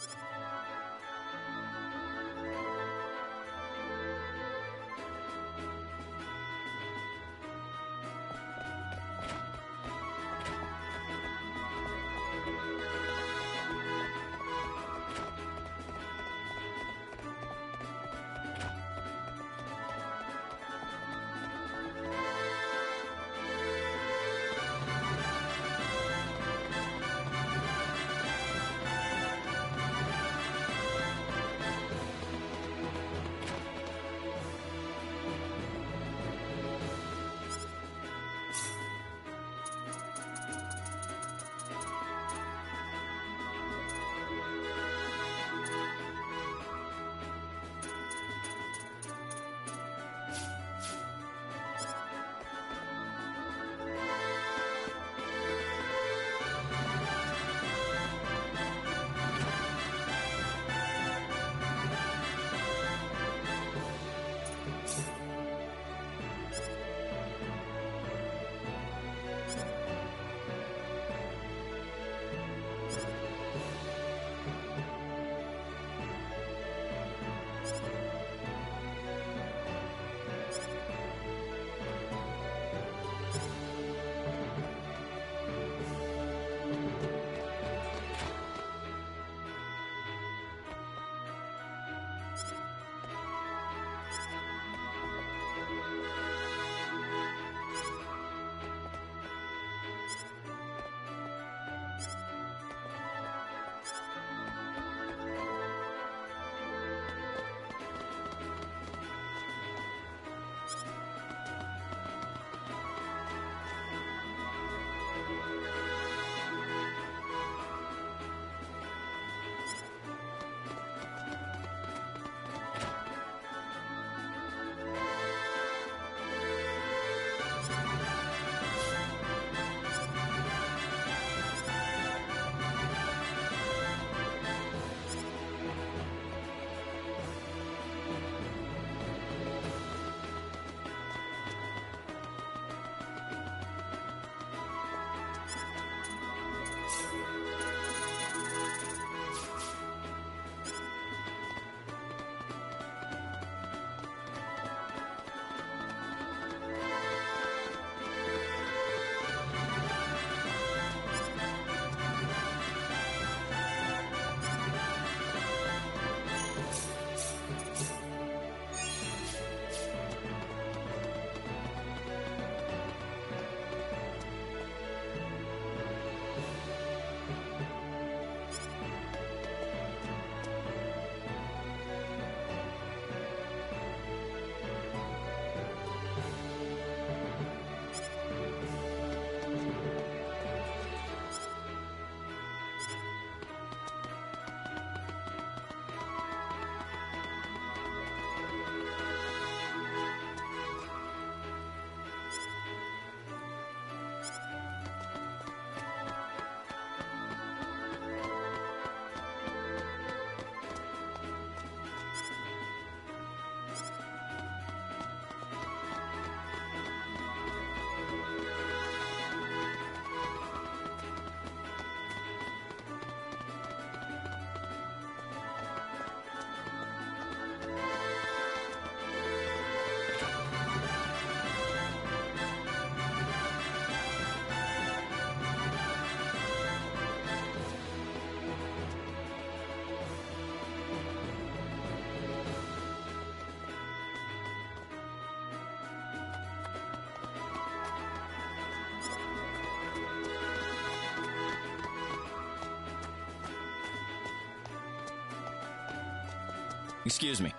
Excuse me.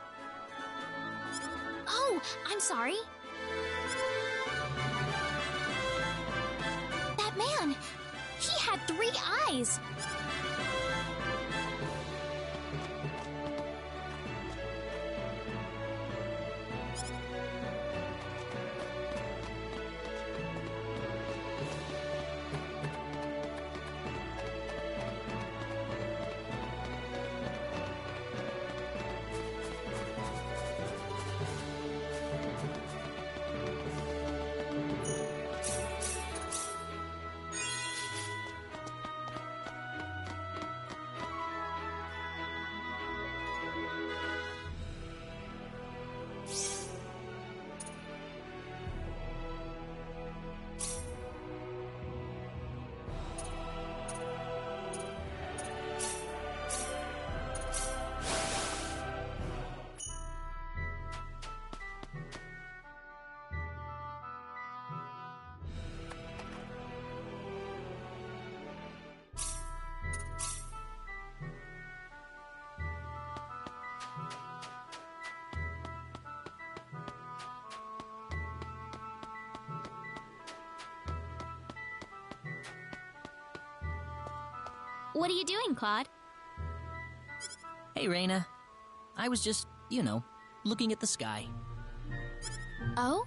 Oh, I'm sorry. That man, he had 3 eyes. What are you doing, Claude? Hey, Reina. I was just, looking at the sky. Oh?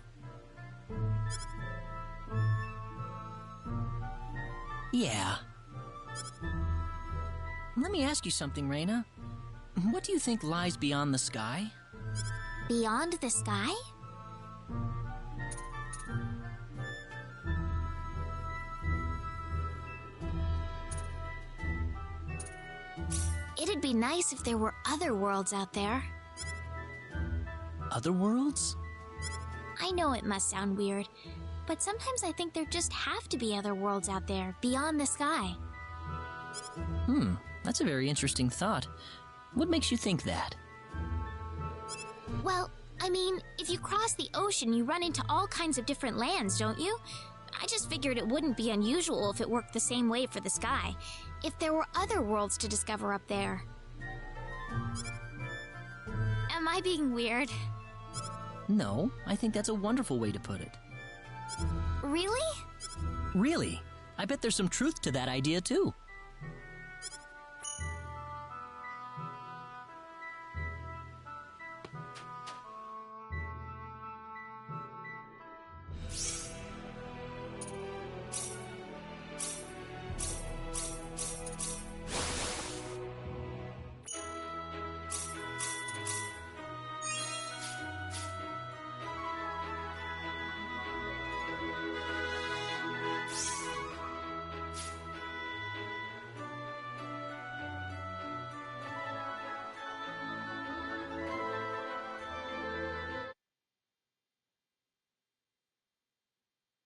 Yeah. Let me ask you something, Reina. What do you think lies beyond the sky? Beyond the sky? It'd be nice if there were other worlds out there. Other worlds? I know it must sound weird, but sometimes I think there just have to be other worlds out there, beyond the sky. That's a very interesting thought. What makes you think that? Well, I mean, if you cross the ocean, you run into all kinds of different lands, don't you? I just figured it wouldn't be unusual if it worked the same way for the sky, if there were other worlds to discover up there. Am I being weird? No, I think that's a wonderful way to put it. Really? Really? I bet there's some truth to that idea, too.